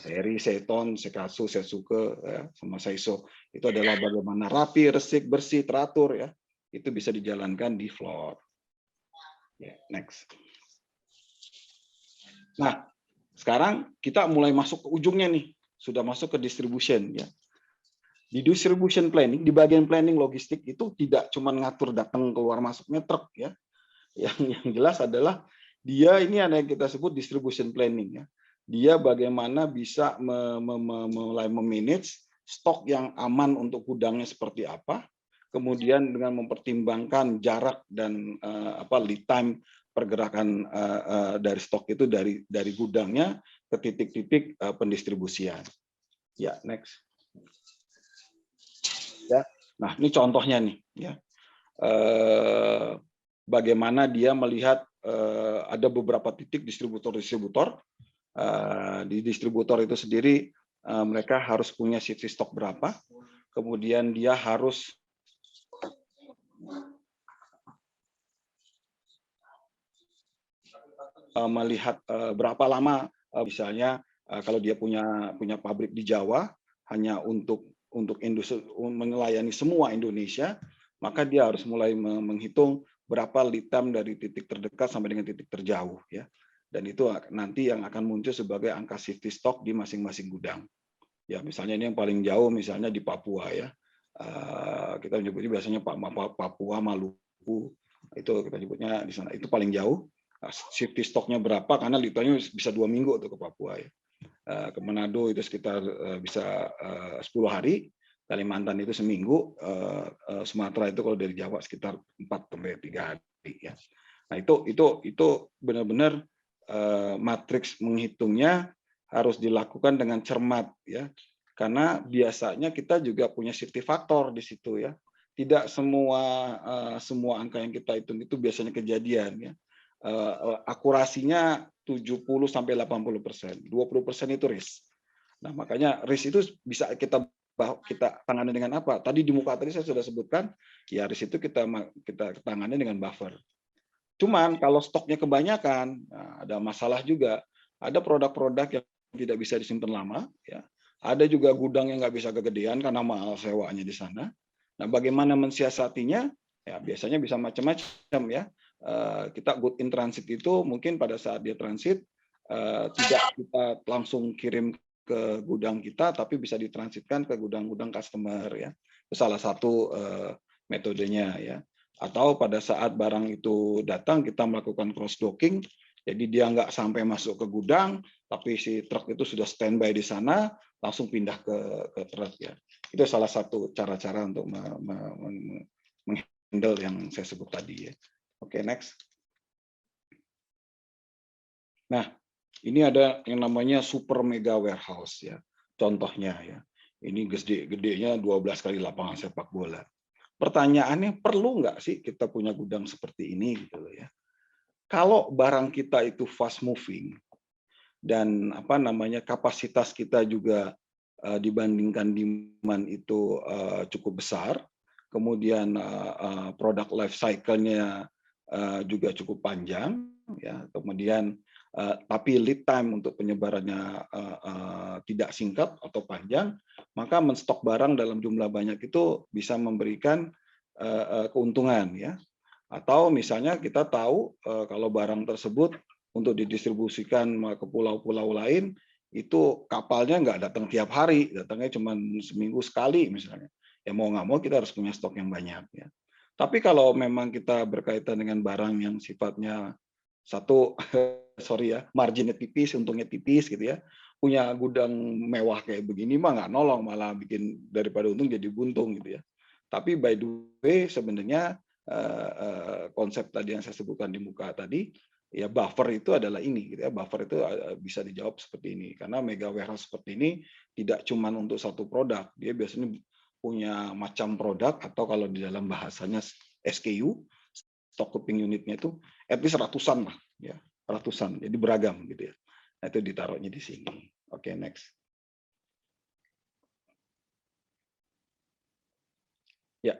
seri, seton, sekatsu, setsuke, ya, sama seiso. Itu adalah bagaimana rapi, resik, bersih, teratur ya. Itu bisa dijalankan di floor. Ya, next. Nah, sekarang kita mulai masuk ke ujungnya nih, sudah masuk ke distribution ya. Di distribution planning, di bagian planning logistik itu tidak cuma ngatur datang keluar masuknya truk ya. Yang jelas adalah dia ini ada yang kita sebut distribution planning ya. Dia bagaimana bisa mulai memanage stok yang aman untuk gudangnya seperti apa, kemudian dengan mempertimbangkan jarak dan lead time pergerakan dari stok itu dari gudangnya ke titik-titik pendistribusian. Ya, next. Ya, nah ini contohnya nih. Ya, bagaimana dia melihat ada beberapa titik distributor-distributor. Di distributor itu sendiri mereka harus punya safety stock berapa, kemudian dia harus melihat berapa lama misalnya kalau dia punya pabrik di Jawa hanya untuk industri melayani semua Indonesia, maka dia harus mulai menghitung berapa lead time dari titik terdekat sampai dengan titik terjauh ya. Dan itu nanti yang akan muncul sebagai angka safety stock di masing-masing gudang. Ya, misalnya ini yang paling jauh misalnya di Papua ya. Kita menyebutnya biasanya Papua, Maluku, itu kita sebutnya di sana. Itu paling jauh. Safety stocknya berapa karena litanya bisa 2 minggu untuk ke Papua ya. Ke Manado itu sekitar bisa 10 hari, Kalimantan itu seminggu, Sumatera itu kalau dari Jawa sekitar 4 sampai 3 hari ya. Nah, itu benar-benar matriks menghitungnya harus dilakukan dengan cermat ya. Karena biasanya kita juga punya safety factor di situ ya. Tidak semua angka yang kita hitung itu biasanya kejadian ya. Akurasinya 70 sampai 80%, 20% itu risk. Nah, makanya risk itu bisa kita tangani dengan apa? Tadi di muka tadi saya sudah sebutkan, ya risk itu kita tangani dengan buffer. Cuman kalau stoknya kebanyakan, nah, ada masalah juga. Ada produk-produk yang tidak bisa disimpan lama, ya. Ada juga gudang yang nggak bisa kegedean karena mahal sewanya di sana. Nah, bagaimana mensiasatinya? Ya, biasanya bisa macam-macam ya. kita good in transit itu mungkin pada saat dia transit tidak kita langsung kirim ke gudang kita, tapi bisa ditransitkan ke gudang-gudang customer ya. Itu salah satu metodenya ya. Atau pada saat barang itu datang kita melakukan cross docking, jadi dia nggak sampai masuk ke gudang, tapi si truk itu sudah standby di sana, langsung pindah ke truk ya. Itu salah satu cara-cara untuk menghandle yang saya sebut tadi ya. Oke, next. Nah, ini ada yang namanya super mega warehouse ya. Contohnya ya. Ini gede-gedenya 12 kali lapangan sepak bola. Pertanyaannya, perlu nggak sih kita punya gudang seperti ini gitu loh ya. Kalau barang kita itu fast moving dan kapasitas kita juga dibandingkan demand itu cukup besar, kemudian produk life cycle-nya juga cukup panjang ya, kemudian tapi lead time untuk penyebarannya tidak singkat atau panjang, maka menstok barang dalam jumlah banyak itu bisa memberikan keuntungan ya. Atau misalnya kita tahu kalau barang tersebut untuk didistribusikan ke pulau-pulau lain, itu kapalnya nggak datang tiap hari, datangnya cuma seminggu sekali misalnya. Ya mau nggak mau kita harus punya stok yang banyak ya. Tapi kalau memang kita berkaitan dengan barang yang sifatnya marginnya tipis, untungnya tipis gitu ya, punya gudang mewah kayak begini mah nggak nolong, malah bikin daripada untung jadi buntung gitu ya. Tapi by the way sebenarnya konsep tadi yang saya sebutkan di muka tadi, ya buffer itu adalah ini gitu ya. Buffer itu bisa dijawab seperti ini, karena mega warehouse seperti ini tidak cuma untuk satu produk, dia biasanya punya macam produk, atau kalau di dalam bahasanya SKU, stock keeping unitnya itu at least ratusan lah ya, ratusan, jadi beragam gitu ya. Nah, itu ditaruhnya di sini. Oke, next. Ya,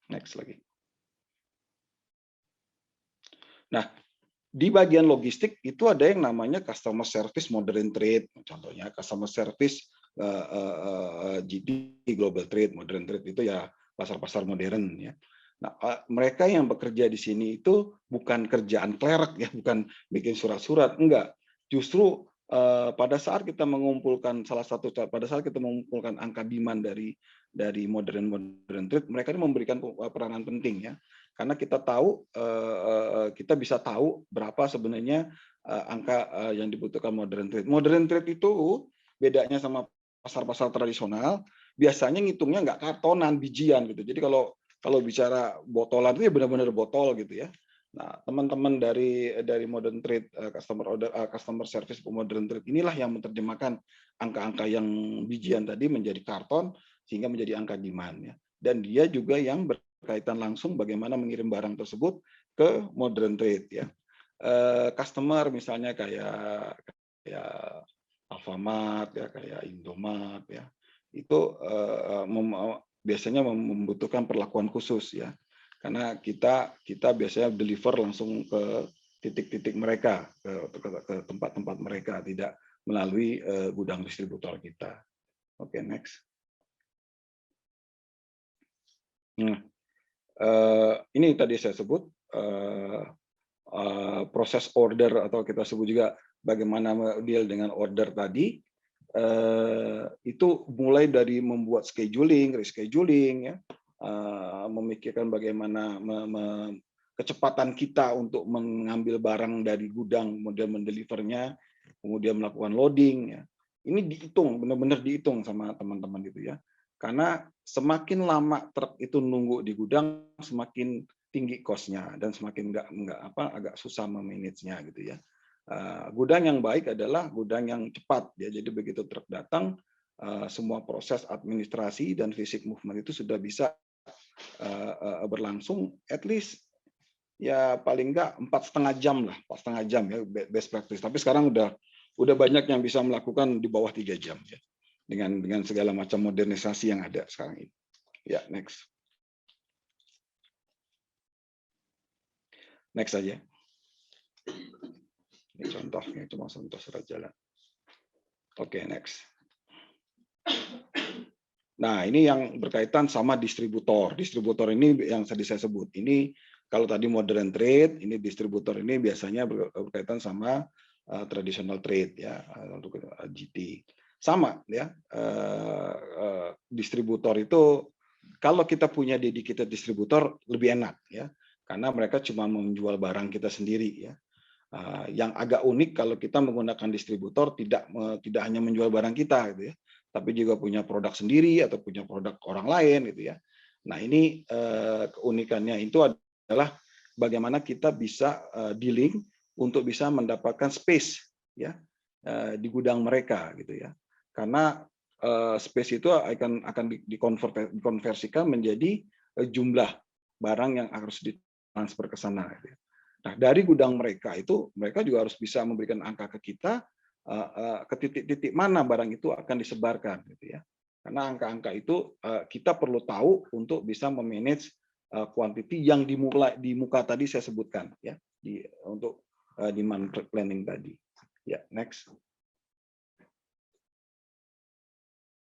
next lagi. Nah, di bagian logistik itu ada yang namanya customer service modern trade, contohnya customer service GT global trade, modern trade itu ya pasar-pasar modern ya. Nah, mereka yang bekerja di sini itu bukan kerjaan clerk ya, bukan bikin surat-surat, enggak. Justru pada saat kita mengumpulkan pada saat kita mengumpulkan angka demand dari modern trade, mereka ini memberikan peranan penting ya. Karena kita tahu, kita bisa tahu berapa sebenarnya angka yang dibutuhkan modern trade. Modern trade itu bedanya sama pasar-pasar tradisional, biasanya ngitungnya nggak kartonan, bijian gitu. Jadi kalau bicara botolan itu ya benar-benar botol gitu ya. Nah, teman-teman dari modern trade, customer service modern trade inilah yang menerjemahkan angka-angka yang bijian tadi menjadi karton sehingga menjadi angka demand ya. Dan dia juga yang berkaitan langsung bagaimana mengirim barang tersebut ke modern trade ya. Customer misalnya kayak Alfamart ya, kayak Indomart ya, itu biasanya membutuhkan perlakuan khusus ya, karena kita biasanya deliver langsung ke titik-titik mereka, ke tempat-tempat mereka, tidak melalui gudang distributor kita. Oke, next. Nah, ini tadi saya sebut proses order, atau kita sebut juga bagaimana deal dengan order tadi, itu mulai dari membuat scheduling, rescheduling, ya, memikirkan bagaimana kecepatan kita untuk mengambil barang dari gudang, kemudian mendelivernya, kemudian melakukan loading. Ya. Ini dihitung, benar-benar dihitung sama teman-teman gitu ya. Karena semakin lama truk itu nunggu di gudang, semakin tinggi cost-nya dan semakin agak susah memanage-nya gitu ya. Gudang yang baik adalah gudang yang cepat ya. Jadi begitu truk datang, semua proses administrasi dan fisik movement itu sudah bisa berlangsung at least ya paling enggak 4,5 jam lah, 4,5 jam ya best practice. Tapi sekarang udah banyak yang bisa melakukan di bawah 3 jam ya. Dengan segala macam modernisasi yang ada sekarang ini. Ya, next. Next aja. Ini contohnya, cuma contoh surat jalan. Oke, next. Nah, ini yang berkaitan sama distributor. Distributor ini yang tadi saya sebut. Ini kalau tadi modern trade, ini distributor ini biasanya berkaitan sama traditional trade ya, untuk GT. Sama ya, distributor itu kalau kita punya dedicated distributor lebih enak ya, karena mereka cuma menjual barang kita sendiri ya. Yang agak unik kalau kita menggunakan distributor tidak hanya menjual barang kita gitu ya, tapi juga punya produk sendiri atau punya produk orang lain gitu ya. Nah ini keunikannya itu adalah bagaimana kita bisa dealing untuk bisa mendapatkan space ya di gudang mereka gitu ya. Karena space itu akan dikonversikan menjadi jumlah barang yang harus ditransfer ke sana gitu ya. Nah, dari gudang mereka itu, mereka juga harus bisa memberikan angka ke kita ke titik-titik mana barang itu akan disebarkan, gitu ya. Karena angka-angka itu kita perlu tahu untuk bisa memanage quantity yang di muka tadi saya sebutkan, ya, untuk demand planning tadi. Ya, next.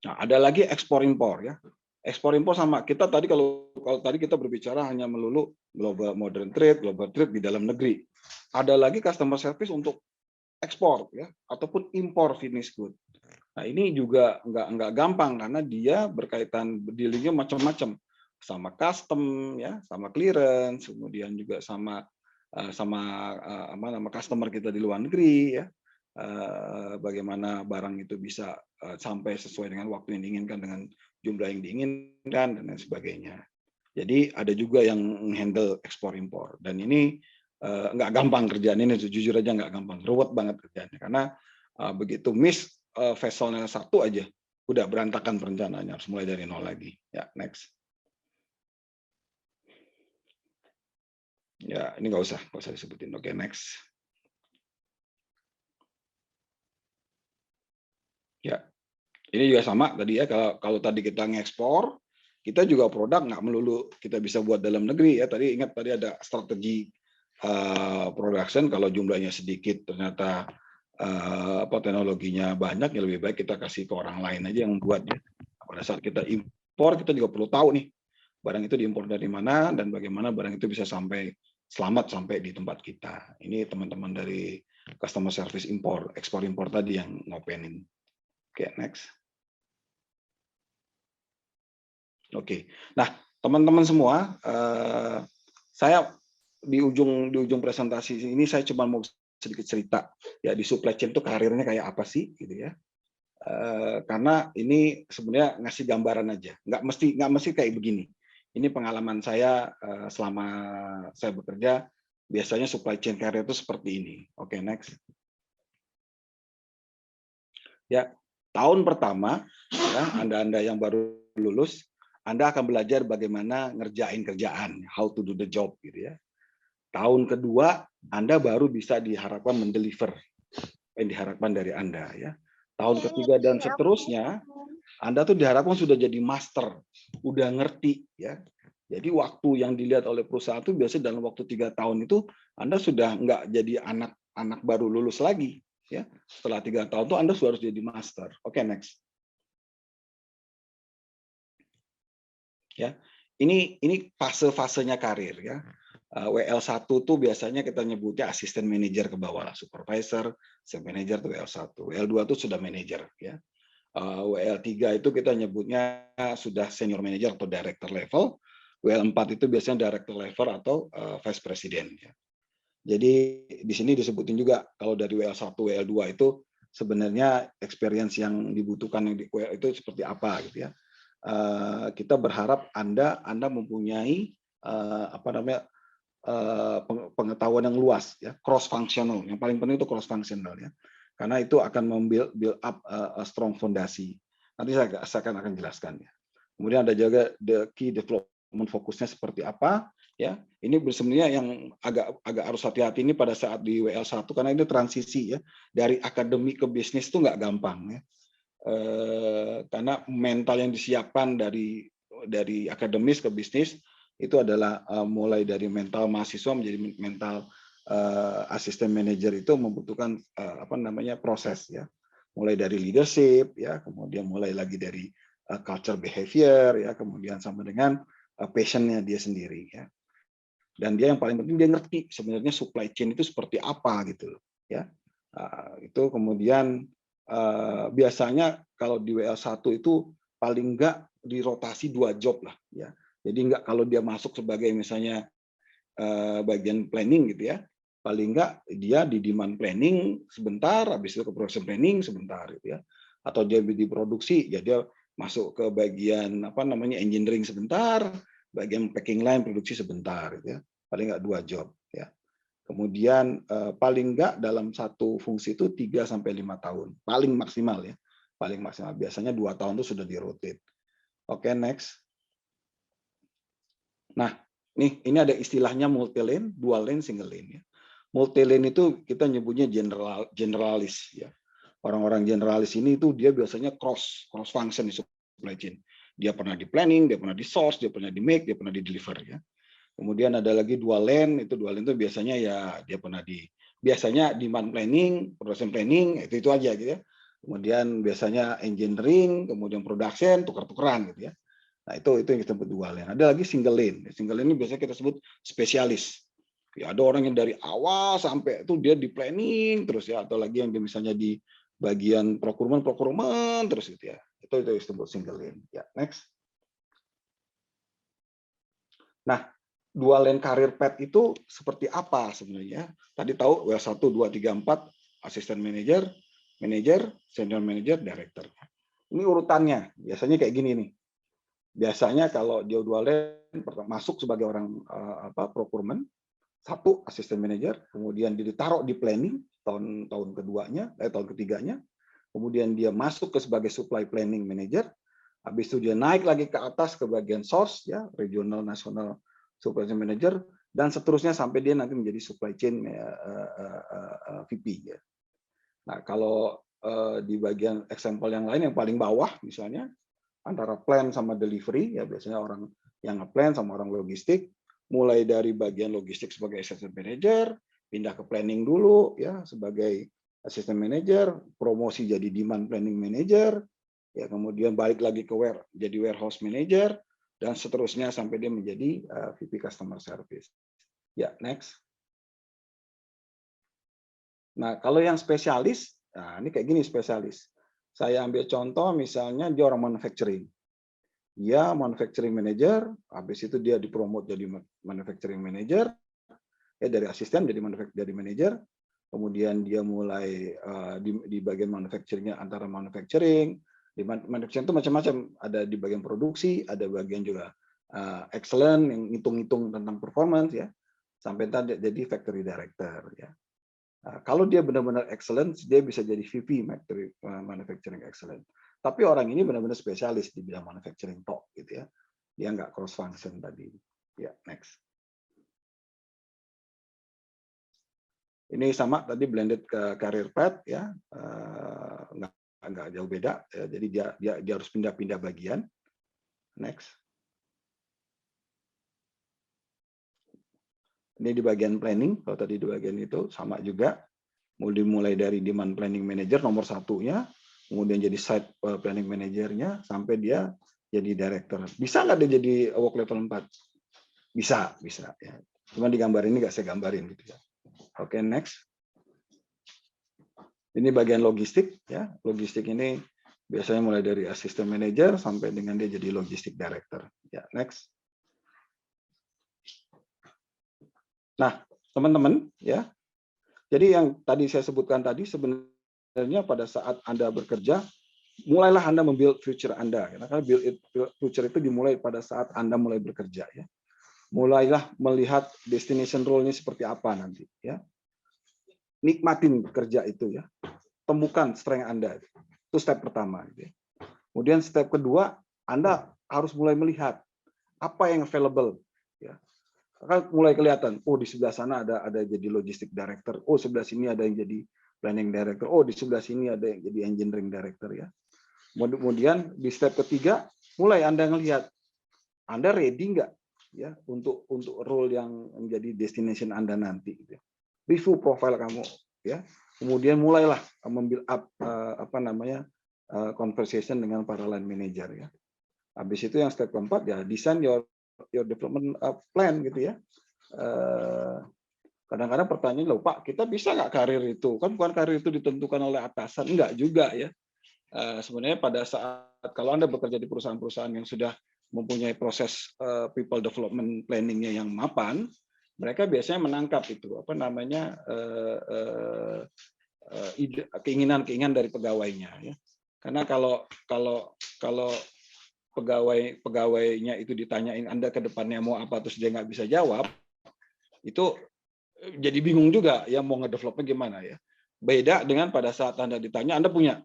Nah, ada lagi ekspor impor ya. Ekspor impor sama kita tadi kalau tadi kita berbicara hanya melulu global modern trade, global trade di dalam negeri. Ada lagi customer service untuk ekspor ya ataupun impor finish good. Nah, ini juga nggak gampang karena dia berkaitan dealingnya macam-macam, sama custom ya, sama clearance, kemudian juga sama customer kita di luar negeri ya. Bagaimana barang itu bisa sampai sesuai dengan waktu yang diinginkan dengan jumlah yang diinginkan dan lain sebagainya. Jadi ada juga yang handle ekspor impor dan ini nggak gampang kerjaan ini, jujur aja nggak gampang, ruwet banget kerjaannya karena begitu miss vesselnya satu aja udah berantakan perencanaannya, harus mulai dari nol lagi. Ya, next. Ya, ini nggak usah disebutin. Oke, next. Ya, ini juga sama tadi ya. Kalau tadi kita ngekspor, kita juga produk nggak melulu kita bisa buat dalam negeri ya. Tadi ingat tadi ada strategi production. Kalau jumlahnya sedikit, ternyata teknologinya banyak, ya lebih baik kita kasih ke orang lain aja yang buatnya. Pada saat kita impor, kita juga perlu tahu nih barang itu diimpor dari mana dan bagaimana barang itu bisa selamat sampai di tempat kita. Ini teman-teman dari customer service impor, ekspor impor tadi yang ngopenin. Oke, next. Oke, nah teman-teman semua, saya di ujung presentasi ini saya cuma mau sedikit cerita ya di supply chain itu karirnya kayak apa sih, gitu ya. Karena ini sebenarnya ngasih gambaran aja, nggak mesti kayak begini. Ini pengalaman saya selama saya bekerja, biasanya supply chain career itu seperti ini. Oke, next. Ya, tahun pertama, ya, Anda yang baru lulus, Anda akan belajar bagaimana ngerjain kerjaan, how to do the job, gitu ya. Tahun kedua, Anda baru bisa diharapkan mendeliver yang diharapkan dari Anda, ya. Tahun ketiga dan seterusnya, Anda tuh diharapkan sudah jadi master, udah ngerti, ya. Jadi waktu yang dilihat oleh perusahaan itu biasanya dalam waktu 3 tahun itu Anda sudah nggak jadi anak baru lulus lagi. Ya, setelah 3 tahun itu Anda sudah harus jadi master. Oke, next. Ya, ini fase-fasenya karir ya. WL1 tuh biasanya kita nyebutnya asisten manajer ke bawah, supervisor, manager tuh WL1. WL2 tuh sudah manajer ya. WL3 itu kita nyebutnya sudah senior manager atau director level. WL4 itu biasanya director level atau vice president ya. Jadi di sini disebutin juga kalau dari WL1, WL2 itu sebenarnya experience yang dibutuhkan yang di WL itu seperti apa gitu ya. Kita berharap Anda mempunyai pengetahuan yang luas ya, cross functional. Yang paling penting itu cross functional ya. Karena itu akan build up a strong fondasi. Nanti saya akan jelaskan ya. Kemudian ada juga the key development fokusnya seperti apa ya. Ini sebenarnya yang agak harus hati-hati ini pada saat di WL1 karena ini transisi ya dari akademik ke bisnis itu nggak gampang ya. Karena mental yang disiapkan dari akademis ke bisnis itu adalah mulai dari mental mahasiswa menjadi mental asisten manajer itu membutuhkan proses ya, mulai dari leadership ya, kemudian mulai lagi dari culture behavior ya, kemudian sama dengan passionnya dia sendiri ya. Dan dia yang paling penting dia ngerti sebenarnya supply chain itu seperti apa gitu loh, ya. Itu kemudian biasanya kalau di WL1 itu paling enggak dirotasi 2 job lah, ya. Jadi enggak kalau dia masuk sebagai misalnya bagian planning gitu ya, paling enggak dia di demand planning sebentar, habis itu ke production planning sebentar gitu ya. Atau dia di produksi, ya dia masuk ke bagian apa namanya engineering sebentar, bagian packing line produksi sebentar gitu ya. Paling enggak 2 job ya. Kemudian paling enggak dalam satu fungsi itu 3 sampai 5 tahun, paling maksimal ya. Paling maksimal biasanya 2 tahun itu sudah di-rotate. Oke, next. Nah, ini ada istilahnya multi lane, dual lane, single lane ya. Multi lane itu kita nyebutnya generalis ya. Orang-orang generalis ini itu dia biasanya cross function di supply chain. Dia pernah di planning, dia pernah di source, dia pernah di make, dia pernah di deliver ya. Kemudian ada lagi dual lane itu biasanya ya dia pernah biasanya demand planning, production planning, itu aja gitu ya. Kemudian biasanya engineering, kemudian production, tukar-tukeran gitu ya. Nah, itu yang kita sebut dual lane. Ada lagi single lane. Single lane ini biasanya kita sebut spesialis. Ya, ada orang yang dari awal sampai itu dia di planning terus ya, atau lagi yang dia misalnya di bagian procurement terus gitu ya. Itu disebut single lane. Ya, next. Nah, dual lane career path itu seperti apa sebenarnya? Tadi tahu W1, 2, 3, 4, assistant manager, senior manager, director. Ini urutannya. Biasanya kayak gini nih. Biasanya kalau dia dual lane masuk sebagai orang procurement, 1 assistant manager, kemudian dia ditaruh di planning tahun ketiganya, kemudian dia masuk ke sebagai supply planning manager, habis itu dia naik lagi ke atas ke bagian source ya, regional, nasional supply chain manager, dan seterusnya sampai dia nanti menjadi supply chain VP ya. Nah, kalau di bagian example yang lain yang paling bawah misalnya antara plan sama delivery ya, biasanya orang yang nge-plan sama orang logistik, mulai dari bagian logistik sebagai assistant manager, pindah ke planning dulu ya sebagai assistant manager, promosi jadi demand planning manager, ya kemudian balik lagi ke jadi warehouse manager, dan seterusnya sampai dia menjadi VP customer service. Ya, next. Nah, kalau yang spesialis, nah ini kayak gini spesialis. Saya ambil contoh misalnya dia orang manufacturing. Dia manufacturing manager, habis itu dia dipromot jadi manufacturing manager, dari asisten jadi manager, kemudian dia mulai di bagian manufacturingnya antara manufacturing, di manufacturing itu macam-macam, ada di bagian produksi, ada bagian juga excellent yang ngitung-ngitung tentang performance ya, sampai tadi jadi factory director ya. Nah, kalau dia benar-benar excellent, dia bisa jadi VP manufacturing excellent. Tapi orang ini benar-benar spesialis di bidang manufacturing tok gitu ya. Dia nggak cross function tadi. Ya, next. Ini sama tadi blended ke career path ya. Nggak jauh beda ya. Jadi dia harus pindah-pindah bagian. Next. Ini di bagian planning, kalau tadi di bagian itu sama juga. Mulai dari demand planning manager nomor 1-nya, kemudian jadi site planning manajernya, sampai dia jadi director. Bisa nggak dia jadi work level 4? Bisa ya. Cuma di gambar ini nggak saya gambarin gitu ya. Oke, next. Ini bagian logistik ya. Logistik ini biasanya mulai dari assistant manager sampai dengan dia jadi logistik director. Ya, next. Nah, teman-teman ya. Jadi yang tadi saya sebutkan tadi sebenarnya pada saat Anda bekerja, mulailah Anda membuild future Anda. Karena build future itu dimulai pada saat Anda mulai bekerja ya. Mulailah melihat destination role-nya seperti apa nanti ya. Nikmatin kerja itu ya. Temukan strength Anda. Itu step pertama gitu ya. Kemudian step kedua, Anda harus mulai melihat apa yang available ya. Kan mulai kelihatan, oh di sebelah sana ada jadi logistik director, oh sebelah sini ada yang jadi planning director, oh di sebelah sini ada yang jadi engineering director ya. Kemudian di step ketiga mulai Anda ngelihat Anda ready nggak ya untuk role yang menjadi destination Anda nanti gitu. Review profile kamu ya. Kemudian mulailah membuild up conversation dengan para line manager ya. Habis itu yang step keempat ya design your development plan gitu ya. kadang-kadang pertanyaan, loh Pak, kita bisa nggak karir itu? Kan bukan karir itu ditentukan oleh atasan, enggak juga ya. Sebenarnya pada saat kalau Anda bekerja di perusahaan-perusahaan yang sudah mempunyai proses people development planning-nya yang mapan, mereka biasanya menangkap itu apa namanya keinginan-keinginan dari pegawainya ya. Karena kalau pegawainya itu ditanyain Anda ke depannya mau apa terus dia nggak bisa jawab, itu jadi bingung juga ya mau ngedevelopnya gimana ya. Beda dengan pada saat Anda ditanya, Anda punya,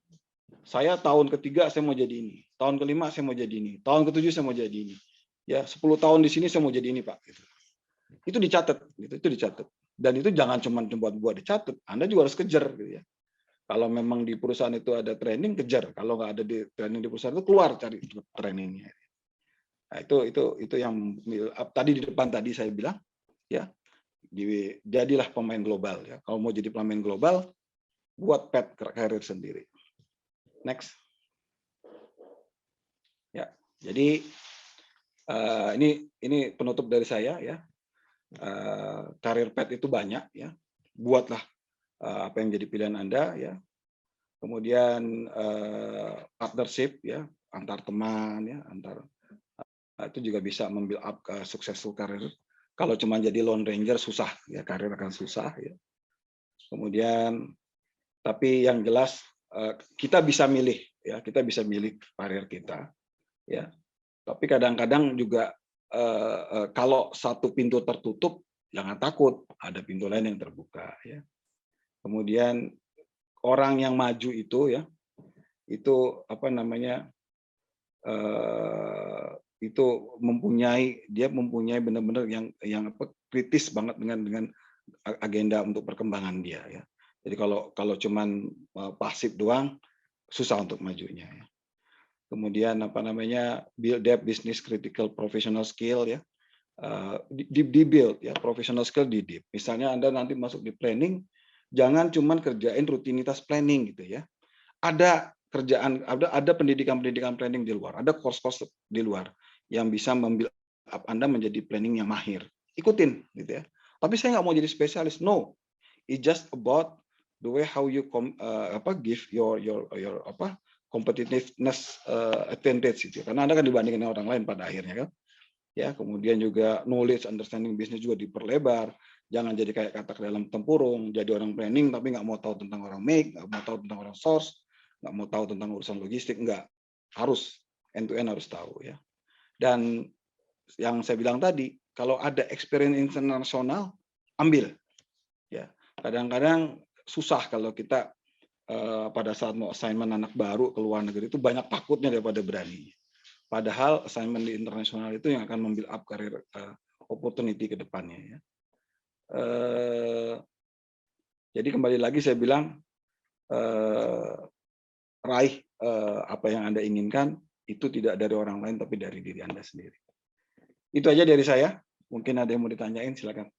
saya tahun ketiga saya mau jadi ini, tahun kelima saya mau jadi ini, tahun ketujuh saya mau jadi ini, ya 10 tahun di sini saya mau jadi ini Pak. Itu dicatat, itu dicatat. Dan itu jangan cuma buat dicatat, Anda juga harus kejar gitu ya. Kalau memang di perusahaan itu ada training, kejar. Kalau nggak ada di training di perusahaan itu, keluar cari trainingnya. Nah, itu yang tadi di depan tadi saya bilang, ya, jadilah pemain global. Ya. Kalau mau jadi pemain global, buat path career sendiri. Next. Ya, jadi ini penutup dari saya ya. Career path itu banyak ya. Buatlah apa yang jadi pilihan Anda ya. Kemudian partnership ya antar teman ya itu juga bisa membuild up ke successful career. Kalau cuma jadi lone ranger susah ya, karir akan susah ya. Kemudian tapi yang jelas kita bisa milih ya, kita bisa milih karir kita ya. Tapi kadang-kadang juga kalau satu pintu tertutup jangan takut, ada pintu lain yang terbuka ya. Kemudian orang yang maju itu ya, itu apa namanya itu mempunyai benar-benar yang kritis banget dengan agenda untuk perkembangan dia ya. Jadi kalau cuman pasif doang susah untuk majunya ya. Kemudian apa namanya build up business critical professional skill ya. Di-build ya professional skill di deep. Misalnya Anda nanti masuk di planning, jangan cuman kerjain rutinitas planning gitu ya. Ada kerjaan, ada pendidikan planning di luar, ada course-course di luar yang bisa membuild up Anda menjadi planning yang mahir. Ikutin gitu ya. Tapi saya nggak mau jadi spesialis. No. It's just about the way how you give your competitiveness advantage gitu. Karena Anda kan dibandingkan dengan orang lain pada akhirnya kan. Ya, kemudian juga knowledge understanding bisnis juga diperlebar. Jangan jadi kayak katak dalam tempurung, jadi orang planning tapi nggak mau tahu tentang orang make, nggak mau tahu tentang orang source, nggak mau tahu tentang urusan logistik, nggak. Harus end to end harus tahu ya. Dan yang saya bilang tadi, kalau ada experience internasional, ambil. Ya, kadang-kadang susah kalau kita pada saat mau assignment anak baru ke luar negeri itu banyak takutnya daripada berani. Padahal assignment di internasional itu yang akan membuild up karir opportunity ke depannya ya. Jadi kembali lagi saya bilang raih apa yang Anda inginkan itu tidak dari orang lain tapi dari diri Anda sendiri. Itu aja dari saya. Mungkin ada yang mau ditanyain, silakan.